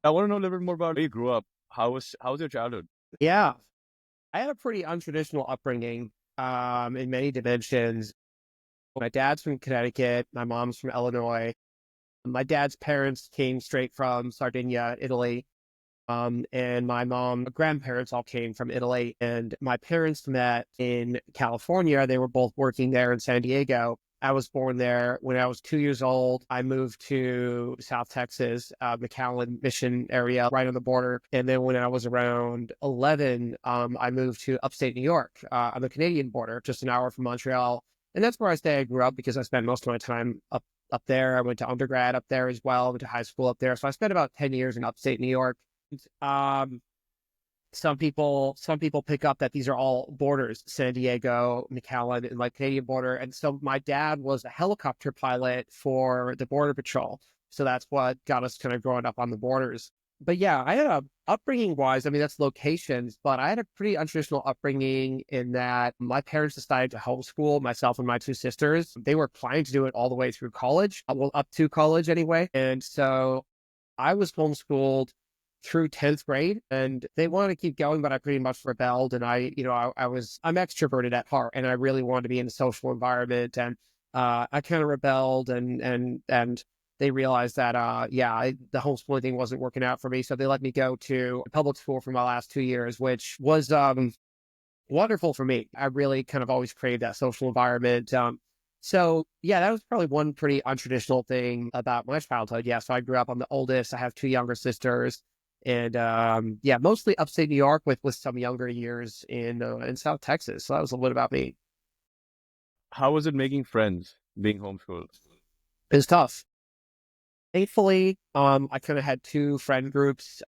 I want to know a little bit more about where you grew up. How was your childhood? Yeah, I had a pretty untraditional upbringing in many dimensions. My dad's from Connecticut. My mom's from Illinois. My dad's parents came straight from Sardinia, Italy. And my grandparents all came from Italy. And my parents met in California. They were both working there in San Diego. I was born there. When I was 2 years old, I moved to South Texas, McAllen Mission area, right on the border. And then when I was around 11, I moved to upstate New York, on the Canadian border, just an hour from Montreal. And that's where I grew up because I spent most of my time up there. I went to undergrad up there as well, went to high school up there. So I spent about 10 years in upstate New York. Um, some people pick up that these are all borders, San Diego, McAllen, and like Canadian border. And so my dad was a helicopter pilot for the Border Patrol. So that's what got us kind of growing up on the borders. But yeah, I had a upbringing wise, I mean, that's locations, but I had a pretty untraditional upbringing in that my parents decided to homeschool myself and my two sisters. They were planning to do it all the way through college, well, up to college anyway. And so I was homeschooled through 10th grade and they wanted to keep going, but I pretty much rebelled. And I'm extroverted at heart and I really wanted to be in a social environment. And I kind of rebelled and they realized that, the homeschooling thing wasn't working out for me. So they let me go to public school for my last 2 years, which was, wonderful for me. I really kind of always craved that social environment. So yeah, that was probably one pretty untraditional thing about my childhood. Yeah, so I grew up. I'm the oldest. I have two younger sisters, and yeah, mostly upstate New York with some younger years in South Texas. So that was a little about me. How was it making friends being homeschooled? It's tough. Thankfully, I kind of had two friend groups.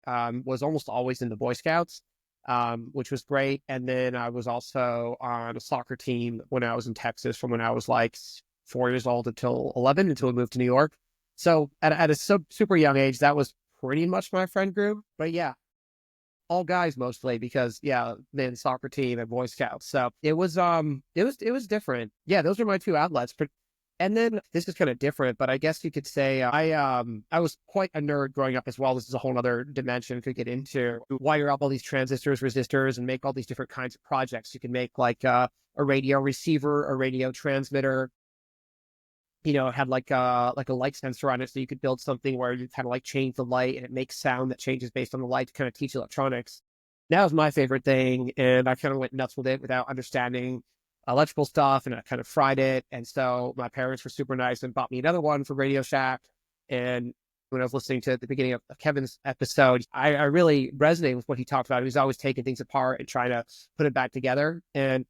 Was almost always in the Boy Scouts, which was great. And then I was also on a soccer team when I was in Texas from when I was like 4 years old until 11, until we moved to New York. So at a super young age, that was pretty much my friend group. But yeah, all guys mostly because yeah, then soccer team and Boy Scouts. So it was different. Yeah, those are my two outlets. But and then this is kind of different, but I guess you could say I was quite a nerd growing up as well. This is a whole other dimension we could get into. Wire up all these transistors, resistors, and make all these different kinds of projects. You can make like a radio receiver, a radio transmitter. It had like a light sensor on it, so you could build something where you kind of like change the light and it makes sound that changes based on the light to kind of teach electronics. That was my favorite thing, and I kind of went nuts with it without understanding electrical stuff, and I kind of fried it. And so my parents were super nice and bought me another one for Radio Shack. And when I was listening to the beginning of Kevin's episode, I really resonated with what he talked about. He was always taking things apart and trying to put it back together. And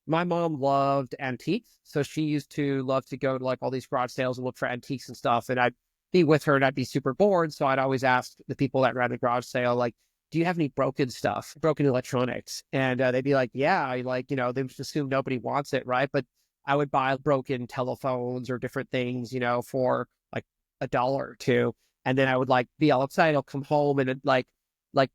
my mom loved antiques. So she used to love to go to like all these garage sales and look for antiques and stuff. And I'd be with her and I'd be super bored. So I'd always ask the people that ran the garage sale, like, do you have any broken stuff, broken electronics? And they'd be like, yeah, they just assume nobody wants it, right? But I would buy broken telephones or different things, for like $1 or two. And then I would like be all excited. I'll come home and like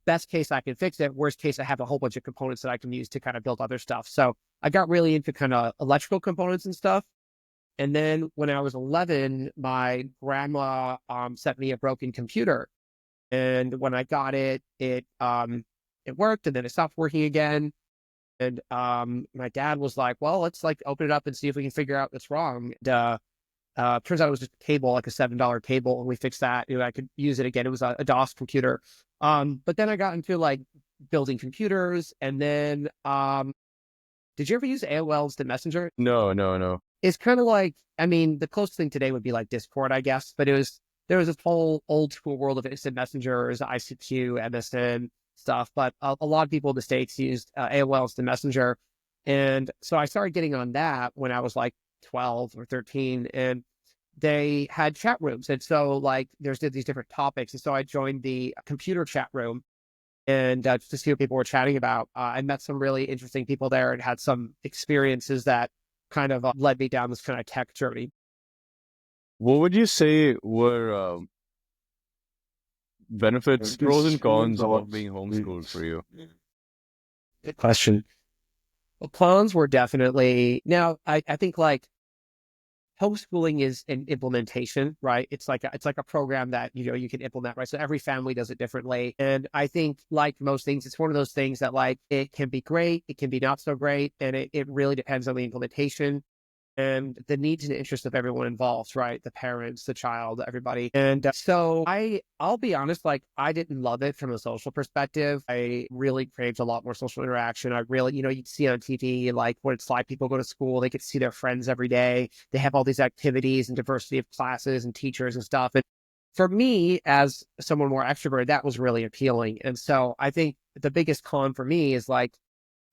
best case I can fix it. Worst case, I have a whole bunch of components that I can use to kind of build other stuff. So I got really into kind of electrical components and stuff. And then when I was 11, my grandma sent me a broken computer. And when I got it, it worked, and then it stopped working again. And my dad was like, "Well, let's like open it up and see if we can figure out what's wrong." And, turns out it was just a cable, like a $7 cable, and we fixed that. I could use it again. It was a DOS computer. But then I got into like building computers, and then did you ever use AOL Instant Messenger? No, no, no. It's kind of like, I mean, the closest thing today would be like Discord, I guess, but there was this whole old school world of instant messengers, ICQ, MSN stuff, but a lot of people in the States used AOL Instant Messenger. And so I started getting on that when I was like 12 or 13, and they had chat rooms. And so like there's these different topics. And so I joined the computer chat room and just to see what people were chatting about. I met some really interesting people there and had some experiences that kind of led me down this kind of tech journey. What would you say were benefits, pros and cons of being homeschooled for you? Good question. Well, cons were definitely, now I think like homeschooling is an implementation, right? It's like a program that, you can implement, right? So every family does it differently. And I think like most things, it's one of those things that like it can be great, it can be not so great, and it really depends on the implementation and the needs and interests of everyone involved, right? The parents, the child, everybody. And so I'll be honest, like I didn't love it from a social perspective. I really craved a lot more social interaction. I really, you'd see on TV, like what it's like, people go to school, they get to see their friends every day. They have all these activities and diversity of classes and teachers and stuff. And for me, as someone more extroverted, that was really appealing. And so I think the biggest con for me is like,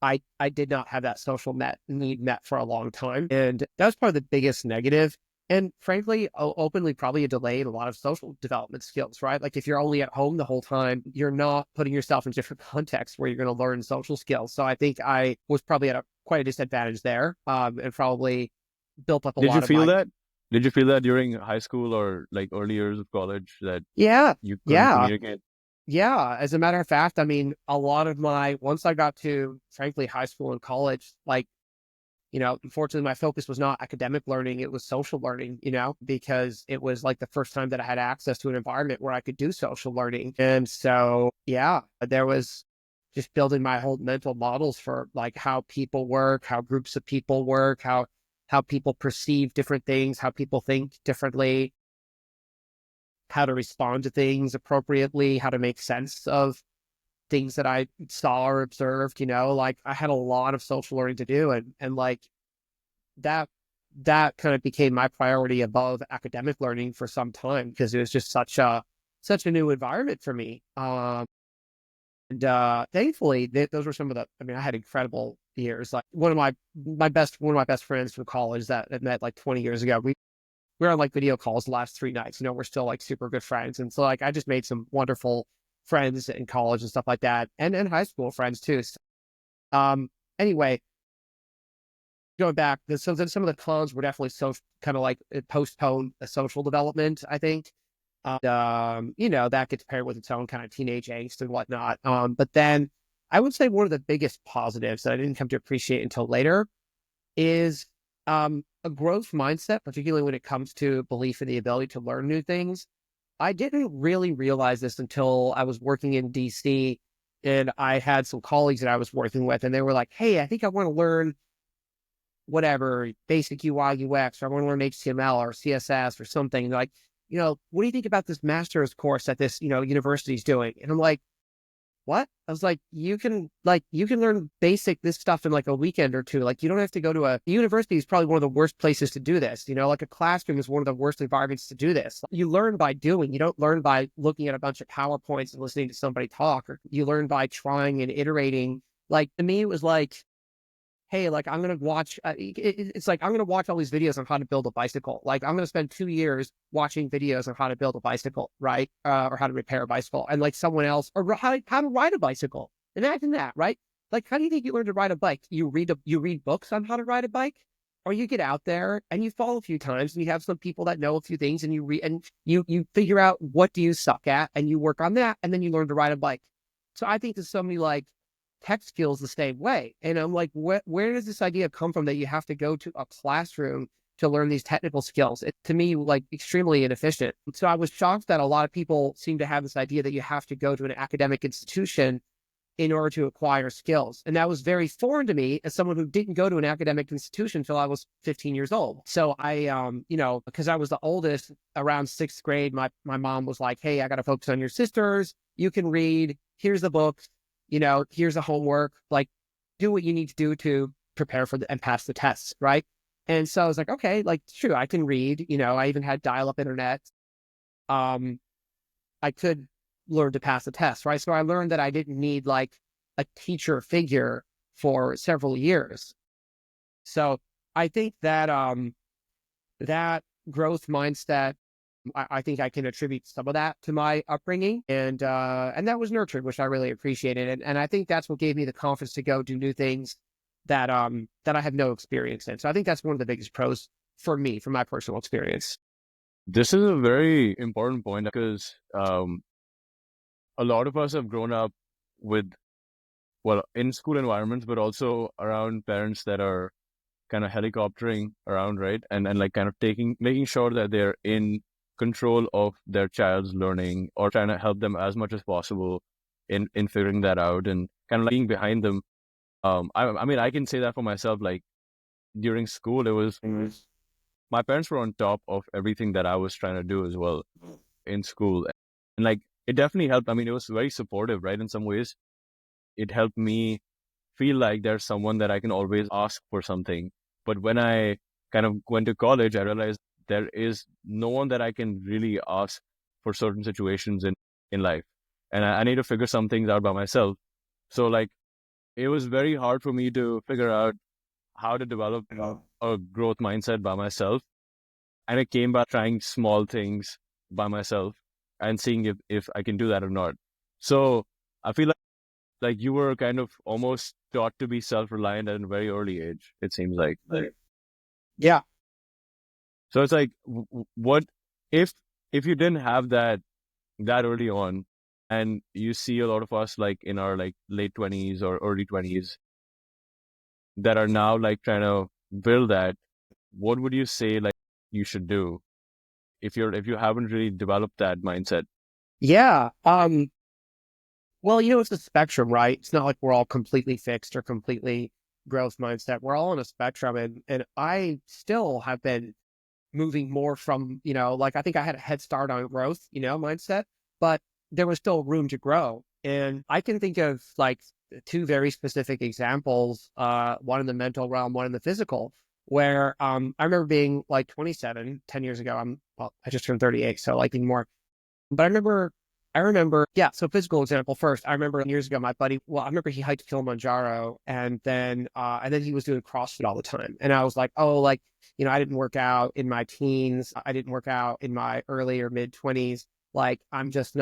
I did not have that social need met for a long time. And that was probably the biggest negative. And frankly, openly, probably a delay in a lot of social development skills, right? Like if you're only at home the whole time, you're not putting yourself in different contexts where you're going to learn social skills. So I think I was probably at quite a disadvantage there, and probably built up a Did you lot of feel my, that? Did you feel that during high school or like early years of college that yeah, you couldn't yeah. communicate? Yeah, as a matter of fact, I mean, a lot of once I got to, frankly, high school and college, like, unfortunately, my focus was not academic learning, it was social learning, because it was like the first time that I had access to an environment where I could do social learning. And so, yeah, there was just building my whole mental models for like how people work, how groups of people work, how people perceive different things, how people think differently, how to respond to things appropriately, how to make sense of things that I saw or observed, like I had a lot of social learning to do. And like that, that kind of became my priority above academic learning for some time because it was just such a new environment for me. And thankfully those were some of I mean, I had incredible years. Like one of my best friends from college that I met like 20 years ago, we were on like video calls the last 3 nights. We're still like super good friends. And so like I just made some wonderful friends in college and stuff like that, and high school friends too. So, anyway, going back, so then some of the cons were definitely so kind of like it postponed a social development, I think. That gets paired with its own kind of teenage angst and whatnot. But then I would say one of the biggest positives that I didn't come to appreciate until later is a growth mindset, particularly when it comes to belief in the ability to learn new things. I didn't really realize this until I was working in DC and I had some colleagues that I was working with, and they were like, hey, I think I want to learn whatever, basic UI, UX, or I want to learn HTML or CSS or something. And they're like, what do you think about this master's course that this, university is doing? And I'm like, what? I was like, you can learn this stuff in like a weekend or two. Like you don't have to go to a university is probably one of the worst places to do this. Like a classroom is one of the worst environments to do this. You learn by doing, you don't learn by looking at a bunch of PowerPoints and listening to somebody talk, or you learn by trying and iterating. Like to me, it was like, hey, like I'm going to watch, it's like, I'm going to watch all these videos on how to build a bicycle. Like I'm going to spend 2 years watching videos on how to build a bicycle, right? Or how to repair a bicycle. And like someone else, or how to ride a bicycle. Imagine that, right? Like, how do you think you learn to ride a bike? You read books on how to ride a bike, or you get out there and you fall a few times and you have some people that know a few things and you read and you figure out what do you suck at and you work on that and then you learn to ride a bike. So I think there's so many like tech skills the same way. And I'm like, where does this idea come from that you have to go to a classroom to learn these technical skills? It, to me, like extremely inefficient. So I was shocked that a lot of people seem to have this idea that you have to go to an academic institution in order to acquire skills. And that was very foreign to me as someone who didn't go to an academic institution until I was 15 years old. So I, because I was the oldest around sixth grade, my mom was like, hey, I got to focus on your sisters. You can read. Here's the books. Here's the homework, like do what you need to do to prepare for and pass the tests. Right. And so I was like, okay, like, true, I can read, I even had dial-up internet. I could learn to pass the test. Right. So I learned that I didn't need like a teacher figure for several years. So I think that, that growth mindset, I think I can attribute some of that to my upbringing, and that was nurtured, which I really appreciated, and I think that's what gave me the confidence to go do new things that I have no experience in. So I think that's one of the biggest pros for me, from my personal experience. This is a very important point because a lot of us have grown up with, well, in school environments, but also around parents that are kind of helicoptering around, right? And like kind of making sure that they're in control of their child's learning, or trying to help them as much as possible in figuring that out, and kind of like being behind them. I mean, I can say that for myself. Like during school, my parents were on top of everything that I was trying to do as well in school, and like it definitely helped. I mean, it was very supportive, right? In some ways, it helped me feel like there's someone that I can always ask for something. But when I kind of went to college, I realized there is no one that I can really ask for certain situations in life. And I need to figure some things out by myself. So like it was very hard for me to figure out how to develop a growth mindset by myself. And it came by trying small things by myself and seeing if I can do that or not. So I feel like you were kind of almost taught to be self-reliant at a very early age, it seems like. Yeah. So it's like, what if you didn't have that early on, and you see a lot of us like in our like late 20s or early 20s that are now like trying to build that, what would you say like you should do if you haven't really developed that mindset? Yeah. Well, it's a spectrum, right? It's not like we're all completely fixed or completely growth mindset. We're all on a spectrum, and I still have been moving more from, like I think I had a head start on growth, mindset, but there was still room to grow. And I can think of like two very specific examples, one in the mental realm, one in the physical, where I remember being like 27, 10 years ago. I just turned 38, so like even more. But I remember, yeah. So physical example first. I remember years ago, my buddy. Well, I remember he hiked Kilimanjaro, and then he was doing CrossFit all the time. And I was like, oh, like I didn't work out in my teens. I didn't work out in my early or mid 20s. Like I'm just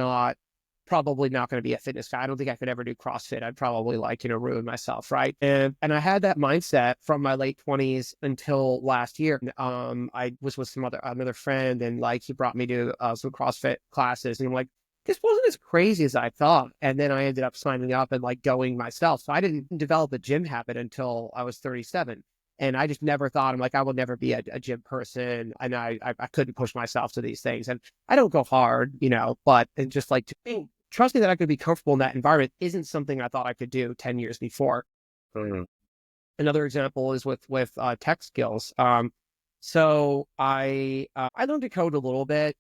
probably not going to be a fitness guy. I don't think I could ever do CrossFit. I'd probably like ruin myself, right? And I had that mindset from my late 20s until last year. I was with another friend, and like he brought me to some CrossFit classes, and I'm like, this wasn't as crazy as I thought. And then I ended up signing up and like going myself. So I didn't develop a gym habit until I was 37. And I just never thought, I'm like, I will never be a gym person. And I couldn't push myself to these things. And I don't go hard, but and just like trusting that I could be comfortable in that environment isn't something I thought I could do 10 years before. Mhm. Another example is with tech skills. So I learned to code a little bit,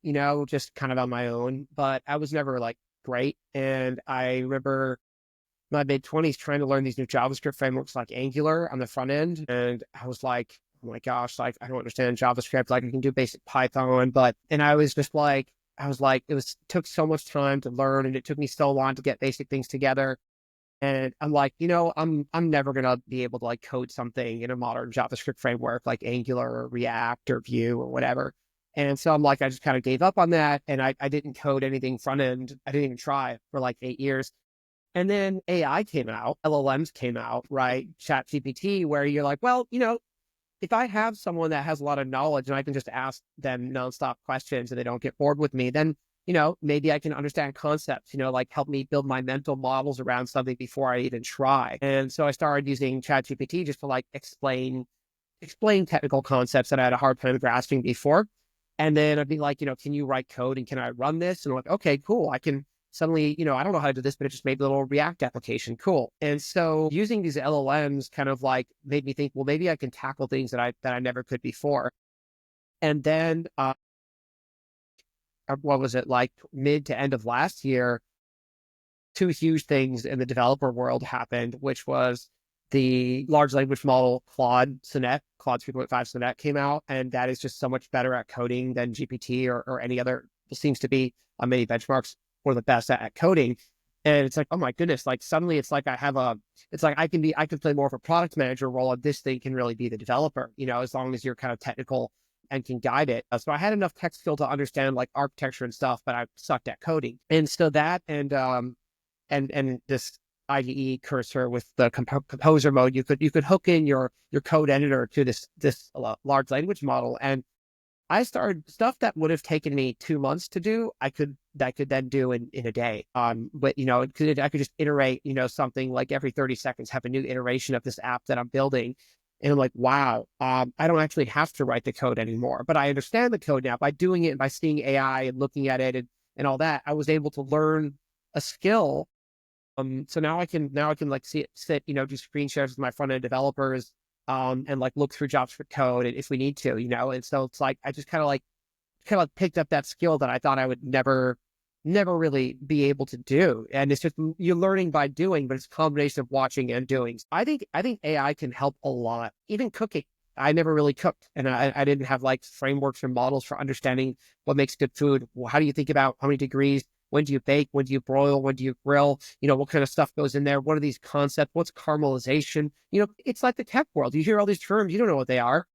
just kind of on my own, but I was never like great. And I remember my mid 20s trying to learn these new JavaScript frameworks like Angular on the front end. And I was like, oh my gosh, like I don't understand JavaScript. Like I can do basic Python, and I was just like, took so much time to learn, and it took me so long to get basic things together. And I'm like, I'm never gonna be able to like code something in a modern JavaScript framework like Angular or React or Vue or whatever. And so I'm like, I just kind of gave up on that, and I didn't code anything front end. I didn't even try for like 8 years. And then AI came out, LLMs came out, right? ChatGPT, where you're like, well, if I have someone that has a lot of knowledge and I can just ask them nonstop questions and they don't get bored with me, then, maybe I can understand concepts, like help me build my mental models around something before I even try. And so I started using ChatGPT just to like explain technical concepts that I had a hard time grasping before. And then I'd be like, can you write code and can I run this? And I'm like, okay, cool. I can suddenly, I don't know how to do this, but it just made a little React application. Cool. And so using these LLMs kind of like made me think, well, maybe I can tackle things that I never could before. And then, what was it, like mid to end of last year, two huge things in the developer world happened, which was the large language model Claude 3.5 Sonnet came out. And that is just so much better at coding than GPT or any other. It seems to be on many benchmarks one of the best at coding. And it's like, oh my goodness, like suddenly it's like it's like I can play more of a product manager role, and this thing can really be the developer, as long as you're kind of technical and can guide it. So I had enough tech skill to understand like architecture and stuff, but I sucked at coding. And so that and this IDE cursor with the composer mode, you could hook in your code editor to this large language model, and I started stuff that would have taken me 2 months to do. I could then do in a day. But I could just iterate, something like every 30 seconds, have a new iteration of this app that I'm building. And I'm like, wow, I don't actually have to write the code anymore, but I understand the code now by doing it and by seeing AI and looking at it and all that. I was able to learn a skill. So now I can like sit, do screen shares with my front end developers, and like look through JavaScript code if we need to, And so it's like I just kind of picked up that skill that I thought I would never really be able to do. And it's just you're learning by doing, but it's a combination of watching and doing. I think AI can help a lot, even cooking. I never really cooked, and I didn't have like frameworks or models for understanding what makes good food. Well, how do you think about how many degrees? When do you bake? When do you broil? When do you grill? What kind of stuff goes in there? What are these concepts? What's caramelization? It's like the tech world. You hear all these terms, you don't know what they are.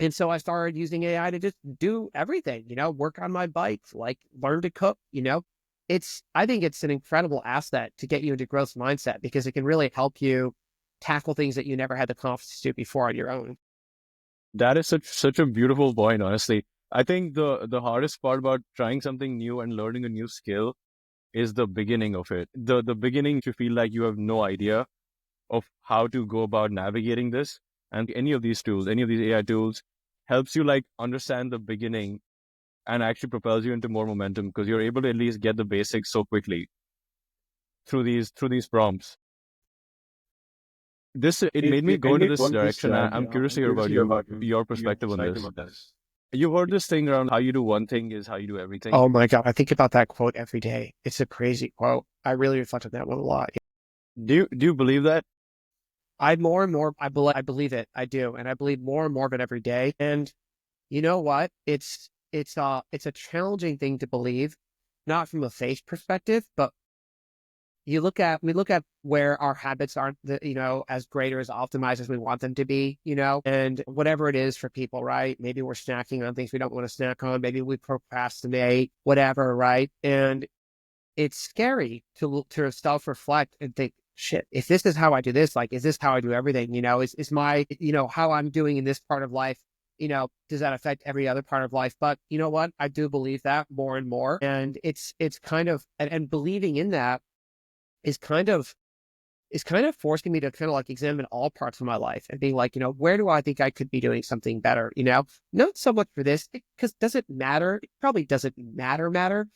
And so I started using AI to just do everything, work on my bike, like learn to cook, I think it's an incredible asset to get you into growth mindset because it can really help you tackle things that you never had the confidence to do before on your own. That is such a beautiful point, honestly. I think the hardest part about trying something new and learning a new skill is the beginning of it. The beginning, you feel like you have no idea of how to go about navigating this. And any of these tools, any of these AI tools helps you like understand the beginning and actually propels you into more momentum because you're able to at least get the basics so quickly through these prompts. It made me It go made into me go this into this direction. I'm direction. curious to I'm hear curious about to hear you, about your your perspective on perspective this. on this. You've heard this thing around how you do one thing is how you do everything. Oh my God. I think about that quote every day. It's a crazy quote. I really reflect on that one a lot. Do you believe that? I more and more, I believe it. I do. And I believe more and more of it every day. And you know what? It's a challenging thing to believe, not from a faith perspective, but we look at where our habits aren't as great or as optimized as we want them to be, and whatever it is for people, right? Maybe we're snacking on things we don't want to snack on. Maybe we procrastinate, whatever, right? And it's scary to self-reflect and think, shit, if this is how I do this, like, is this how I do everything? Is my, how I'm doing in this part of life, does that affect every other part of life? But you know what? I do believe that more and more. And it's kind of, and believing in that is kind of forcing me to kind of like examine all parts of my life and being like, where do I think I could be doing something better? Not so much for this, because does it matter? It probably doesn't matter,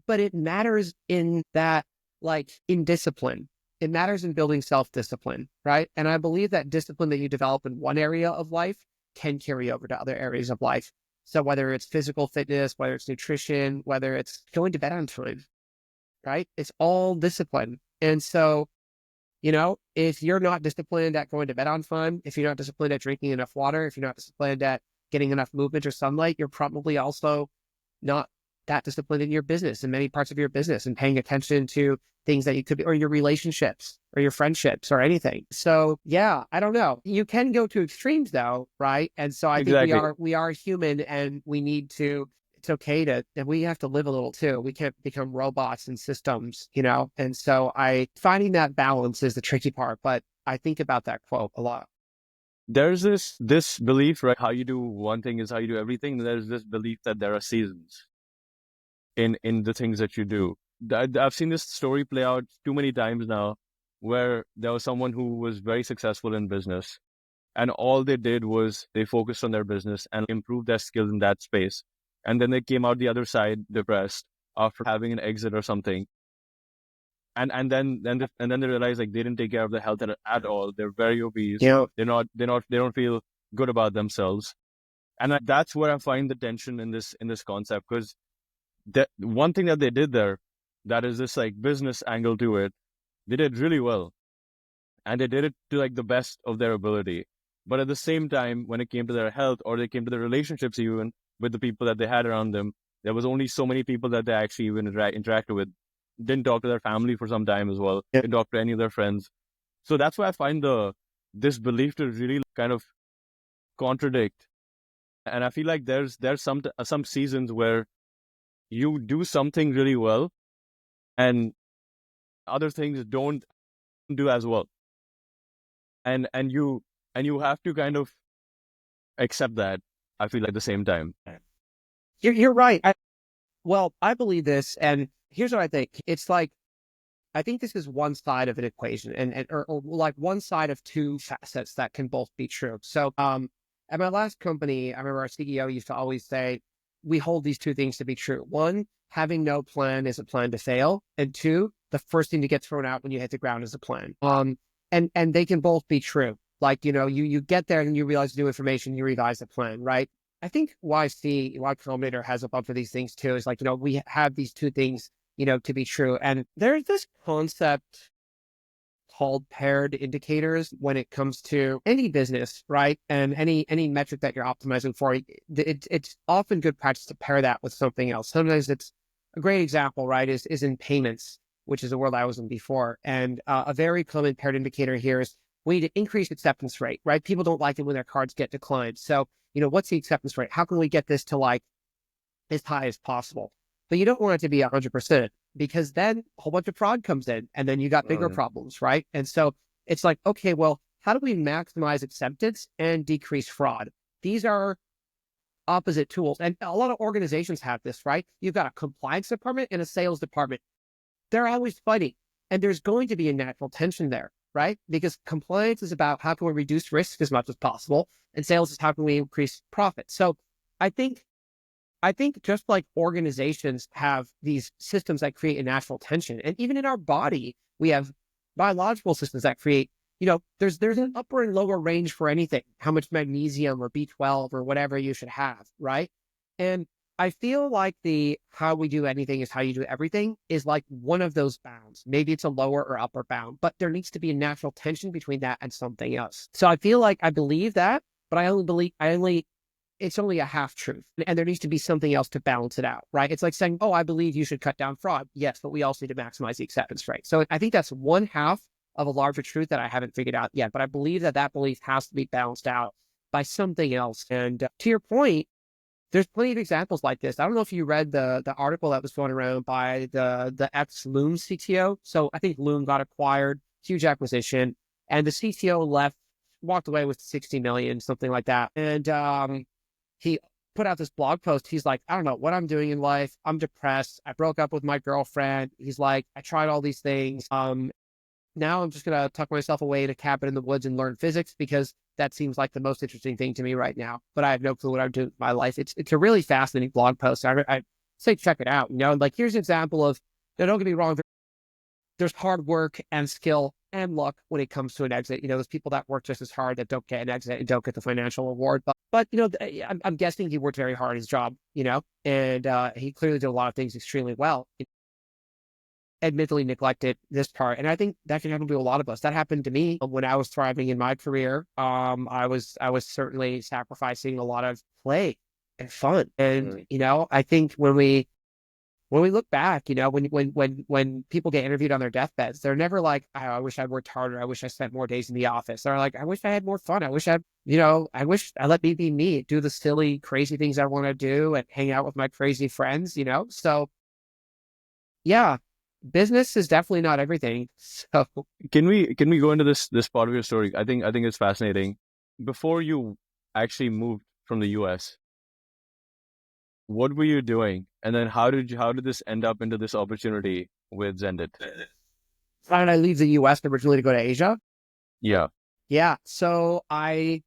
but it matters in that, like in discipline. It matters in building self-discipline, right? And I believe that discipline that you develop in one area of life can carry over to other areas of life. So whether it's physical fitness, whether it's nutrition, whether it's going to bed on time, right? It's all discipline. And so, if you're not disciplined at going to bed on time, if you're not disciplined at drinking enough water, if you're not disciplined at getting enough movement or sunlight, you're probably also not that disciplined in your business, in many parts of your business, and paying attention to things that you could be, or your relationships or your friendships or anything. So yeah, I don't know. You can go to extremes though, right? And so I think Exactly. we are human and we need to, it's okay to, and we have to live a little too. We can't become robots and systems, And so finding that balance is the tricky part, but I think about that quote a lot. There's this belief, right? How you do one thing is how you do everything. There's this belief that there are seasons in the things that you do. I've seen this story play out too many times now, where there was someone who was very successful in business, and all they did was they focused on their business and improved their skills in that space, and then they came out the other side depressed after having an exit or something, and then they realized like they didn't take care of their health at all. They're very obese. Yeah. They don't feel good about themselves, and that's where I find the tension in this concept, because that one thing that they did there, that is this like business angle to it, they did really well, and they did it to like the best of their ability. But at the same time, when it came to their health, or they came to their relationships, even with the people that they had around them, there was only so many people that they actually even interacted with. Didn't talk to their family for some time as well. Yeah. Didn't talk to any of their friends. So that's why I find this belief to really kind of contradict. And I feel like there's some seasons where you do something really well, and other things don't do as well, and you have to kind of accept that. I feel like at the same time. You're right. Well, I believe this, and here's what I think. It's like, I think this is one side of an equation or like one side of two facets that can both be true. So, at my last company, I remember our CEO used to always say, we hold these two things to be true. One, having no plan is a plan to fail. And two, the first thing to get thrown out when you hit the ground is a plan. And they can both be true. Like, you get there and you realize new information, you revise the plan, right? I think Y Combinator has a bunch of these things too. Is like, we have these two things, to be true. And there's this concept called paired indicators when it comes to any business, right? And any metric that you're optimizing for, it's often good practice to pair that with something else. Sometimes it's a great example, right, is in payments, which is a world I was in before. And a very common paired indicator here is we need to increase acceptance rate, right? People don't like it when their cards get declined. So, what's the acceptance rate? How can we get this to like as high as possible? But you don't want it to be 100% because then a whole bunch of fraud comes in and then you got bigger problems, right? And so it's like, okay, well, how do we maximize acceptance and decrease fraud? These are opposite tools. And a lot of organizations have this, right? You've got a compliance department and a sales department. They're always fighting. And there's going to be a natural tension there, right? Because compliance is about how can we reduce risk as much as possible, and sales is how can we increase profit. So I think just like organizations have these systems that create a natural tension, and even in our body, we have biological systems that create, there's an upper and lower range for anything, how much magnesium or B12 or whatever you should have, right? And I feel like the how we do anything is how you do everything is like one of those bounds. Maybe it's a lower or upper bound, but there needs to be a natural tension between that and something else. So I feel like I believe that, but it's only a half truth. And there needs to be something else to balance it out, right? It's like saying, oh, I believe you should cut down fraud. Yes, but we also need to maximize the acceptance rate. So I think that's one half of a larger truth that I haven't figured out yet, but I believe that belief has to be balanced out by something else. And to your point, there's plenty of examples like this. I don't know if you read the article that was going around by the ex-Loom CTO. So I think Loom got acquired, huge acquisition, and the CTO walked away with 60 million, something like that. And he put out this blog post. He's like, I don't know what I'm doing in life. I'm depressed. I broke up with my girlfriend. He's like, I tried all these things. Now I'm just going to tuck myself away in a cabin in the woods and learn physics because that seems like the most interesting thing to me right now. But I have no clue what I'm doing with my life. It's a really fascinating blog post. I say check it out. Like here's an example of, don't get me wrong, there's hard work and skill and luck when it comes to an exit. There's people that work just as hard that don't get an exit and don't get the financial reward. But I'm guessing he worked very hard at his job, and he clearly did a lot of things extremely well. Admittedly neglected this part. And I think that can happen to a lot of us. That happened to me when I was thriving in my career. I was certainly sacrificing a lot of play and fun. And, I think when we look back, when people get interviewed on their deathbeds, they're never like, oh, I wish I'd worked harder. I wish I spent more days in the office. They're like, I wish I had more fun. I wish I let me be me, do the silly, crazy things I want to do and hang out with my crazy friends, So yeah, business is definitely not everything. So can we go into this part of your story? I think it's fascinating. Before you actually moved from the US, what were you doing? And then how did this end up into this opportunity with Xendit? Why did I leave the US originally to go to Asia? Yeah. Yeah. So I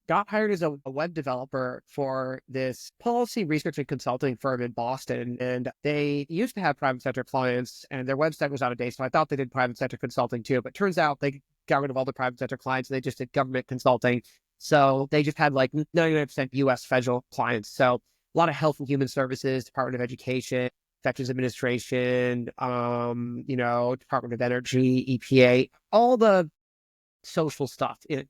got hired as a web developer for this policy research and consulting firm in Boston. And they used to have private sector clients and their website was out of date. So I thought they did private sector consulting too, but turns out they got rid of all the private sector clients and they just did government consulting. So they just had like 99% US federal clients. So a lot of health and human services, Department of Education, Veterans Administration, Department of Energy, EPA, all the social stuff, and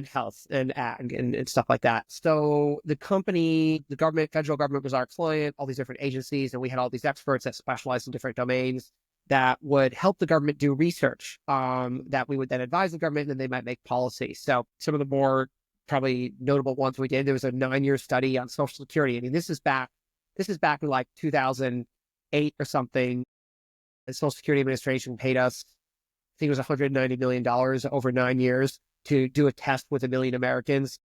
health and ag and stuff like that. So the company, the government, federal government was our client, all these different agencies, and we had all these experts that specialized in different domains that would help the government do research that we would then advise the government and then they might make policy. So some of the more probably notable ones we did, there was a 9-year study on Social Security. I mean, this is back in like 2008 or something. The Social Security Administration paid us, I think it was $190 million over 9 years to do a test with 1 million Americans,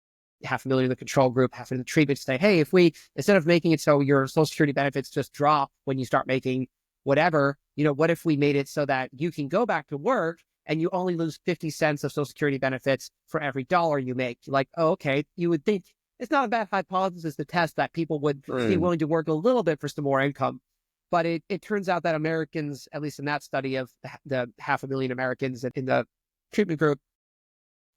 500,000 in the control group, half in the treatment, to say, hey, if we, instead of making it so your Social Security benefits just drop when you start making whatever, what if we made it so that you can go back to work and you only lose 50 cents of Social Security benefits for every dollar you make? You're like, oh, okay. You would think it's not a bad hypothesis to test that people would be willing to work a little bit for some more income. But it turns out that Americans, at least in that study of the 500,000 Americans in the treatment group,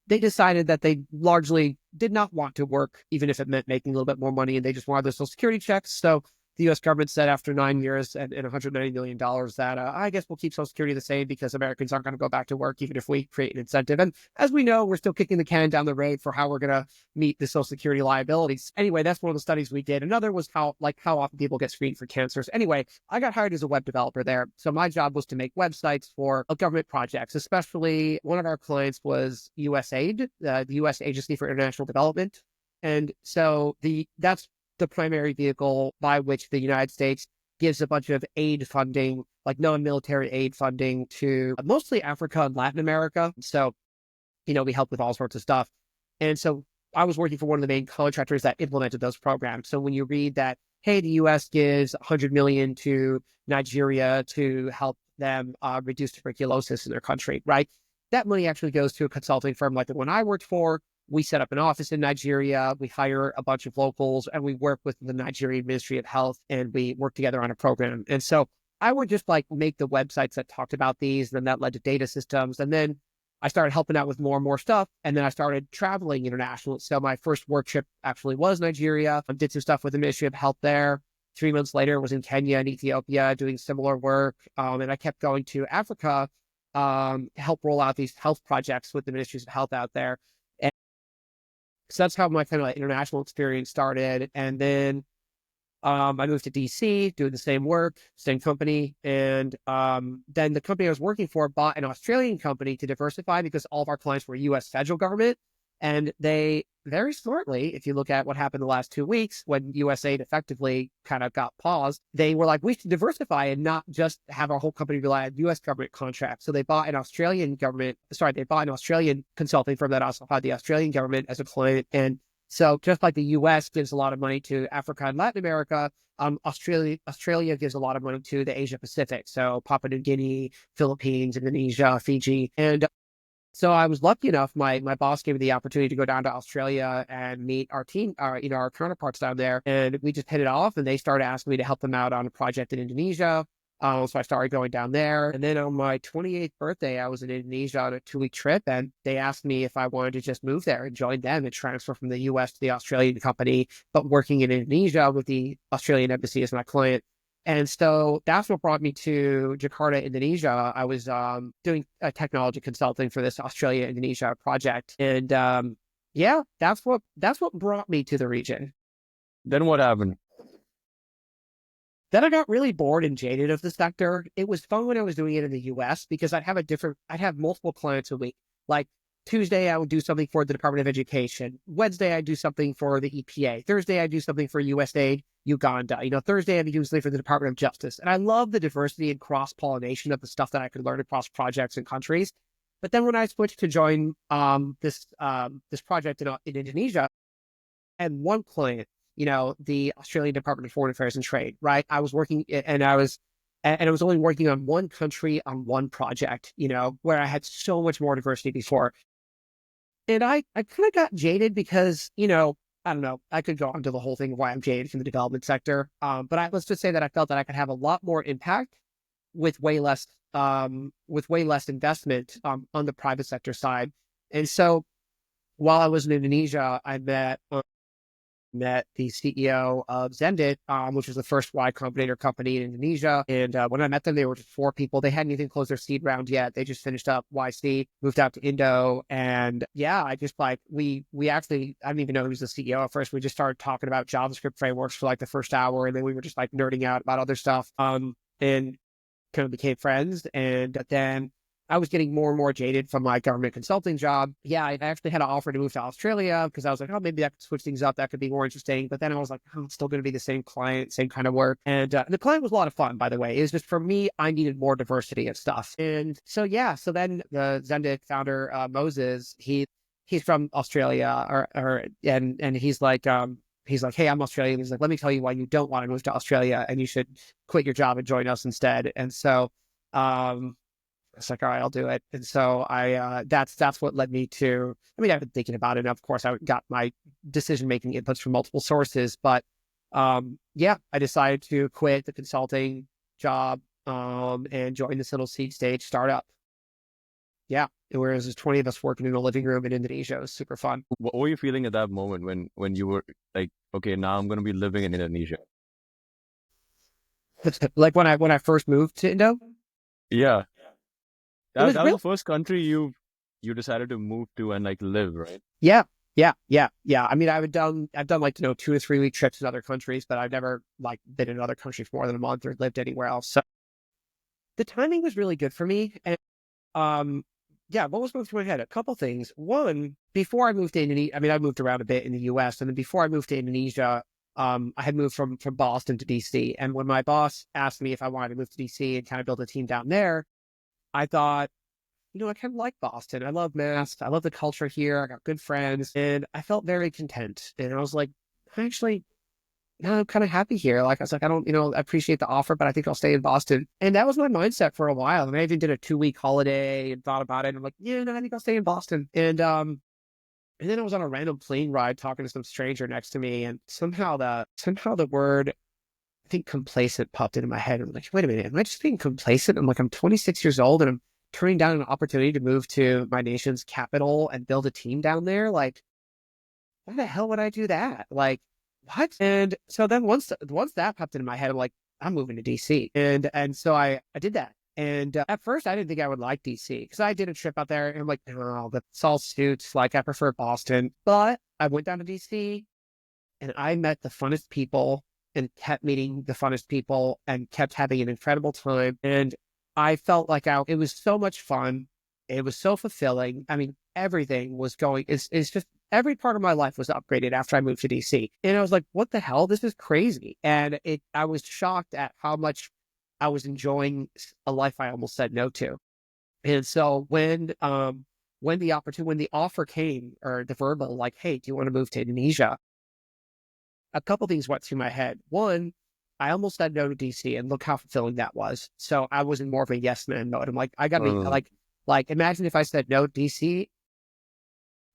they decided that they largely did not want to work, even if it meant making a little bit more money, and they just wanted their Social Security checks. So the U.S. government said after 9 years and $190 million that I guess we'll keep Social Security the same because Americans aren't going to go back to work even if we create an incentive. And as we know, we're still kicking the can down the road for how we're going to meet the Social Security liabilities. Anyway, that's one of the studies we did. Another was how often people get screened for cancers. Anyway, I got hired as a web developer there. So my job was to make websites for government projects, especially one of our clients was USAID, the U.S. Agency for International Development. And so that's the primary vehicle by which the United States gives a bunch of aid funding, like non-military aid funding to mostly Africa and Latin America. So, we help with all sorts of stuff. And so I was working for one of the main contractors that implemented those programs. So when you read that, hey, the U.S. gives $100 million to Nigeria to help them reduce tuberculosis in their country, right? That money actually goes to a consulting firm like the one I worked for. We set up an office in Nigeria, we hire a bunch of locals, and we work with the Nigerian Ministry of Health, and we work together on a program. And so I would just make the websites that talked about these, and then that led to data systems. And then I started helping out with more and more stuff. And then I started traveling internationally. So my first work trip actually was Nigeria. I did some stuff with the Ministry of Health there. 3 months later, was in Kenya and Ethiopia doing similar work. And I kept going to Africa to help roll out these health projects with the Ministries of Health out there. So that's how my kind of international experience started. And then I moved to DC, doing the same work, same company. And then the company I was working for bought an Australian company to diversify because all of our clients were U.S. federal government. And they very smartly, if you look at what happened the last 2 weeks when USAID effectively kind of got paused, they were like, we should diversify and not just have our whole company rely on U.S. government contracts. So they bought an Australian consulting firm that also had the Australian government as a client. And so just like the U.S. gives a lot of money to Africa and Latin America, Australia gives a lot of money to the Asia Pacific. So Papua New Guinea, Philippines, Indonesia, Fiji. And so I was lucky enough, my boss gave me the opportunity to go down to Australia and meet our team, our counterparts down there. And we just hit it off, and they started asking me to help them out on a project in Indonesia. So I started going down there. And then on my 28th birthday, I was in Indonesia on a 2-week trip, and they asked me if I wanted to just move there and join them and transfer from the US to the Australian company, but working in Indonesia with the Australian embassy as my client. And so that's what brought me to Jakarta, Indonesia. I was doing technology consulting for this Australia-Indonesia project. And that's what brought me to the region. Then what happened? Then I got really bored and jaded of the sector. It was fun when I was doing it in the US because I'd have multiple clients a week. Like Tuesday, I would do something for the Department of Education. Wednesday, I'd do something for the EPA. Thursday, I'd do something for USAID, Uganda. Thursday, I'd be doing something for the Department of Justice. And I love the diversity and cross-pollination of the stuff that I could learn across projects and countries. But then when I switched to join this project in Indonesia, I had one client, the Australian Department of Foreign Affairs and Trade, right? I was working, and I was only working on one country on one project, where I had so much more diversity before. And I kind of got jaded because, I don't know, I could go on to the whole thing of why I'm jaded from the development sector. But let's just say that I felt that I could have a lot more impact with way less investment on the private sector side. And so while I was in Indonesia, I met the CEO of Xendit, which was the first Y Combinator company in Indonesia. And when I met them, they were just 4 people. They hadn't even closed their seed round yet. They just finished up YC, moved out to Indo. And I just we actually, I didn't even know he was the CEO at first. We just started talking about JavaScript frameworks for the first hour. And then we were just nerding out about other stuff and kind of became friends. And then I was getting more and more jaded from my government consulting job. Yeah, I actually had an offer to move to Australia because I was like, oh, maybe I could switch things up. That could be more interesting. But then I was like, oh, it's still going to be the same client, same kind of work. And the client was a lot of fun, by the way. It was just for me, I needed more diversity of stuff. And so then the Xendit founder, Moses, he's from Australia, and he's like, he's like, hey, I'm Australian. He's like, let me tell you why you don't want to move to Australia and you should quit your job and join us instead. And so, it's like, all right, I'll do it. And so that's what led me to, I mean, I've been thinking about it. And of course I got my decision-making inputs from multiple sources, but, yeah, I decided to quit the consulting job, and join this little seed stage startup. Yeah. Whereas there's 20 of us working in a living room in Indonesia. It was super fun. What were you feeling at that moment when you were like, okay, now I'm going to be living in Indonesia? Like when I first moved to Indo, Yeah, it was that was real. the first country you decided to move to and like live, right? Yeah. Yeah. I mean, I've done like, 2 to 3 week trips in other countries, but I've never like been in another country for more than a month or lived anywhere else. So the timing was really good for me. And, yeah, what was going through my head? A couple things. One, before I moved to Indonesia, I mean, I moved around a bit in the US, and then before I moved to Indonesia, I had moved from Boston to DC. And when my boss asked me if I wanted to move to DC and kind of build a team down there, I thought, I kind of like Boston. I love Mass. I love the culture here. I got good friends, and I felt very content. And I was like, actually, no, I'm kind of happy here. Like, I was like, I don't, I appreciate the offer, but I think I'll stay in Boston. And that was my mindset for a while. And I even did a 2 week holiday and thought about it. And I'm like, yeah, no, I think I'll stay in Boston. And then I was on a random plane ride talking to some stranger next to me, and somehow the word, I think, complacent popped into my head. I'm like, wait a minute, am I just being complacent? I'm like, I'm 26 years old and I'm turning down an opportunity to move to my nation's capital and build a team down there. Like, why the hell would I do that? Like, what? And so then once that popped into my head, I'm like, I'm moving to DC. And so I did that. And at first, I didn't think I would like DC because I did a trip out there and I'm like, oh, that's all suits. Like, I prefer Boston. But I went down to DC and I met the funnest people and kept meeting the funnest people and kept having an incredible time. And I felt like it was so much fun. It was so fulfilling. I mean, everything was going, it's just every part of my life was upgraded after I moved to DC. And I was like, what the hell? This is crazy. And I was shocked at how much I was enjoying a life I almost said no to. And so when the offer came, or the verbal, like, hey, do you want to move to Indonesia? A couple things went through my head. One, I almost said no to DC, and look how fulfilling that was. So I was in more of a yes man mode. I'm like, I gotta be Uh, like, imagine if I said no to DC.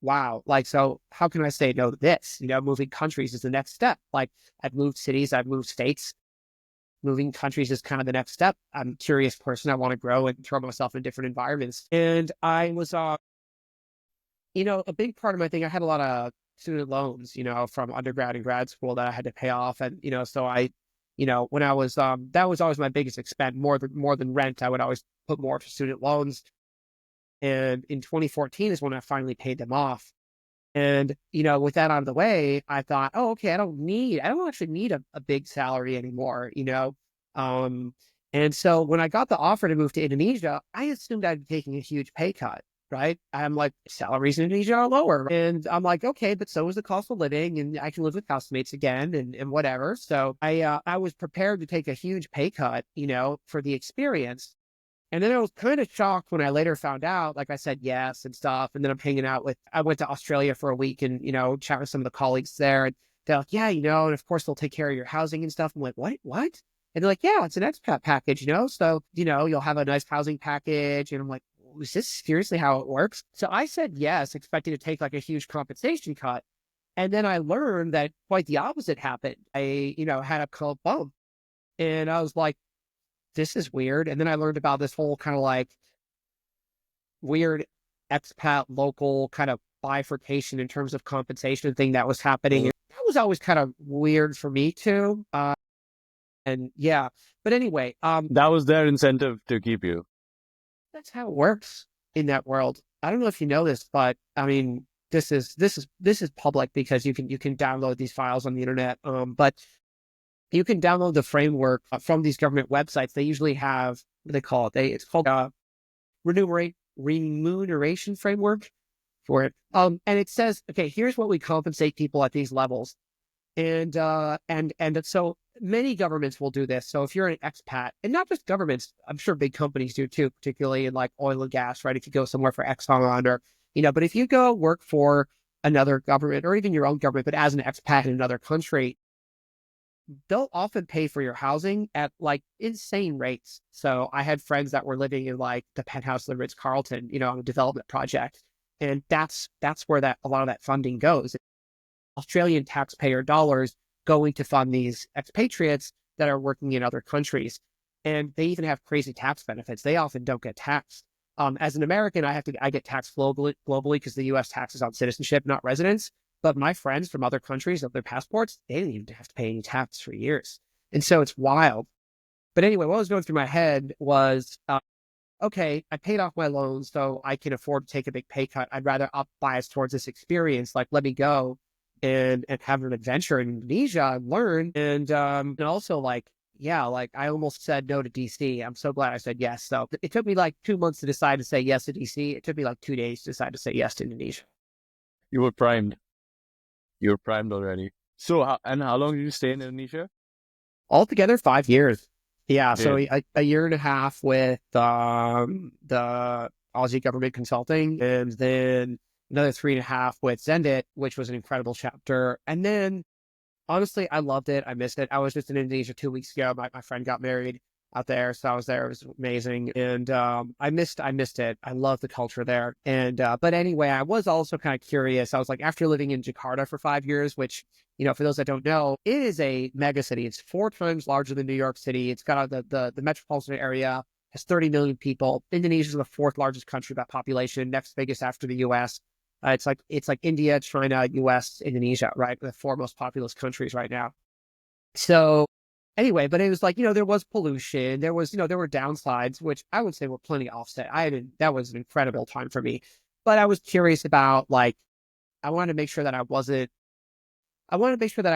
Wow. Like, so how can I say no to this? Moving countries is the next step. Like, I've moved cities, I've moved states. Moving countries is kind of the next step. I'm a curious person. I want to grow and throw myself in different environments. And I was, a big part of my thing, I had a lot of student loans, from undergrad and grad school that I had to pay off. And, so when I was, that was always my biggest expense, more than rent. I would always put more for student loans. And in 2014 is when I finally paid them off. And, with that out of the way, I thought, oh, okay, I don't actually need a big salary anymore, Um, and so when I got the offer to move to Indonesia, I assumed I'd be taking a huge pay cut, right? I'm like, salaries in Indonesia are lower. And I'm like, okay, but so is the cost of living, and I can live with housemates again and whatever. So I was prepared to take a huge pay cut, for the experience. And then I was kind of shocked when I later found out, like I said, yes and stuff. And then I went to Australia for a week and, chat with some of the colleagues there. And they're like, yeah, and of course they'll take care of your housing and stuff. I'm like, what? And they're like, yeah, it's an expat package, So, you'll have a nice housing package. And I'm like, is this seriously how it works? So I said yes, expecting to take like a huge compensation cut. And then I learned that quite the opposite happened. I, had a cold bump. And I was like, this is weird. And then I learned about this whole kind of like weird expat local kind of bifurcation in terms of compensation thing that was happening. uh, And that was always kind of weird for me too. And yeah, but anyway, that was their incentive to keep you. that's how it works in that world. I don't know if you know this, but I mean, this is public because you can download these files on the internet. But you can download the framework from these government websites. They usually have what they call it. It's called remuneration framework for it. And it says, okay, here's what we compensate people at these levels. And so many governments will do this. So if you're an expat, and not just governments, I'm sure big companies do too, particularly in like oil and gas, right? If you go somewhere for Exxon or, but if you go work for another government or even your own government, but as an expat in another country, they'll often pay for your housing at like insane rates. So I had friends that were living in like the penthouse of the Ritz-Carlton, on a development project. And that's where a lot of that funding goes. Australian taxpayer dollars going to fund these expatriates that are working in other countries. And they even have crazy tax benefits. They often don't get taxed. As an American, I get taxed globally because the U.S. taxes on citizenship, not residence. But my friends from other countries of their passports, they didn't even have to pay any tax for years. And so it's wild. But anyway, what was going through my head was, okay, I paid off my loans, so I can afford to take a big pay cut. I'd rather up bias towards this experience. Like, let me go and have an adventure in Indonesia and learn. And also like, yeah, like I almost said no to DC. I'm so glad I said yes. So it took me like 2 months to decide to say yes to DC. It took me like 2 days to decide to say yes to Indonesia. You were primed. You were primed already. So, how long did you stay in Indonesia? Altogether, 5 years. Yeah, so Did a year and a half with the Aussie government consulting, and then another 3.5 with Xendit, which was an incredible chapter. And then, honestly, I loved it. I missed it. I was just in Indonesia 2 weeks ago. My friend got married out there, so I was there. It was amazing, and I missed it. I love the culture there. And but anyway, I was also kind of curious. I was like, after living in Jakarta for 5 years, which for those that don't know, it is a mega city. It's 4 times larger than New York City. It's got the metropolitan area has 30 million people. Indonesia is the fourth largest country by population, next biggest after the U.S. It's like India, China, U.S., Indonesia, right? The four most populous countries right now. So anyway, but it was like, there was pollution. There was, there were downsides, which I would say were plenty offset. That was an incredible time for me. But I was curious about like, I wanted to make sure that I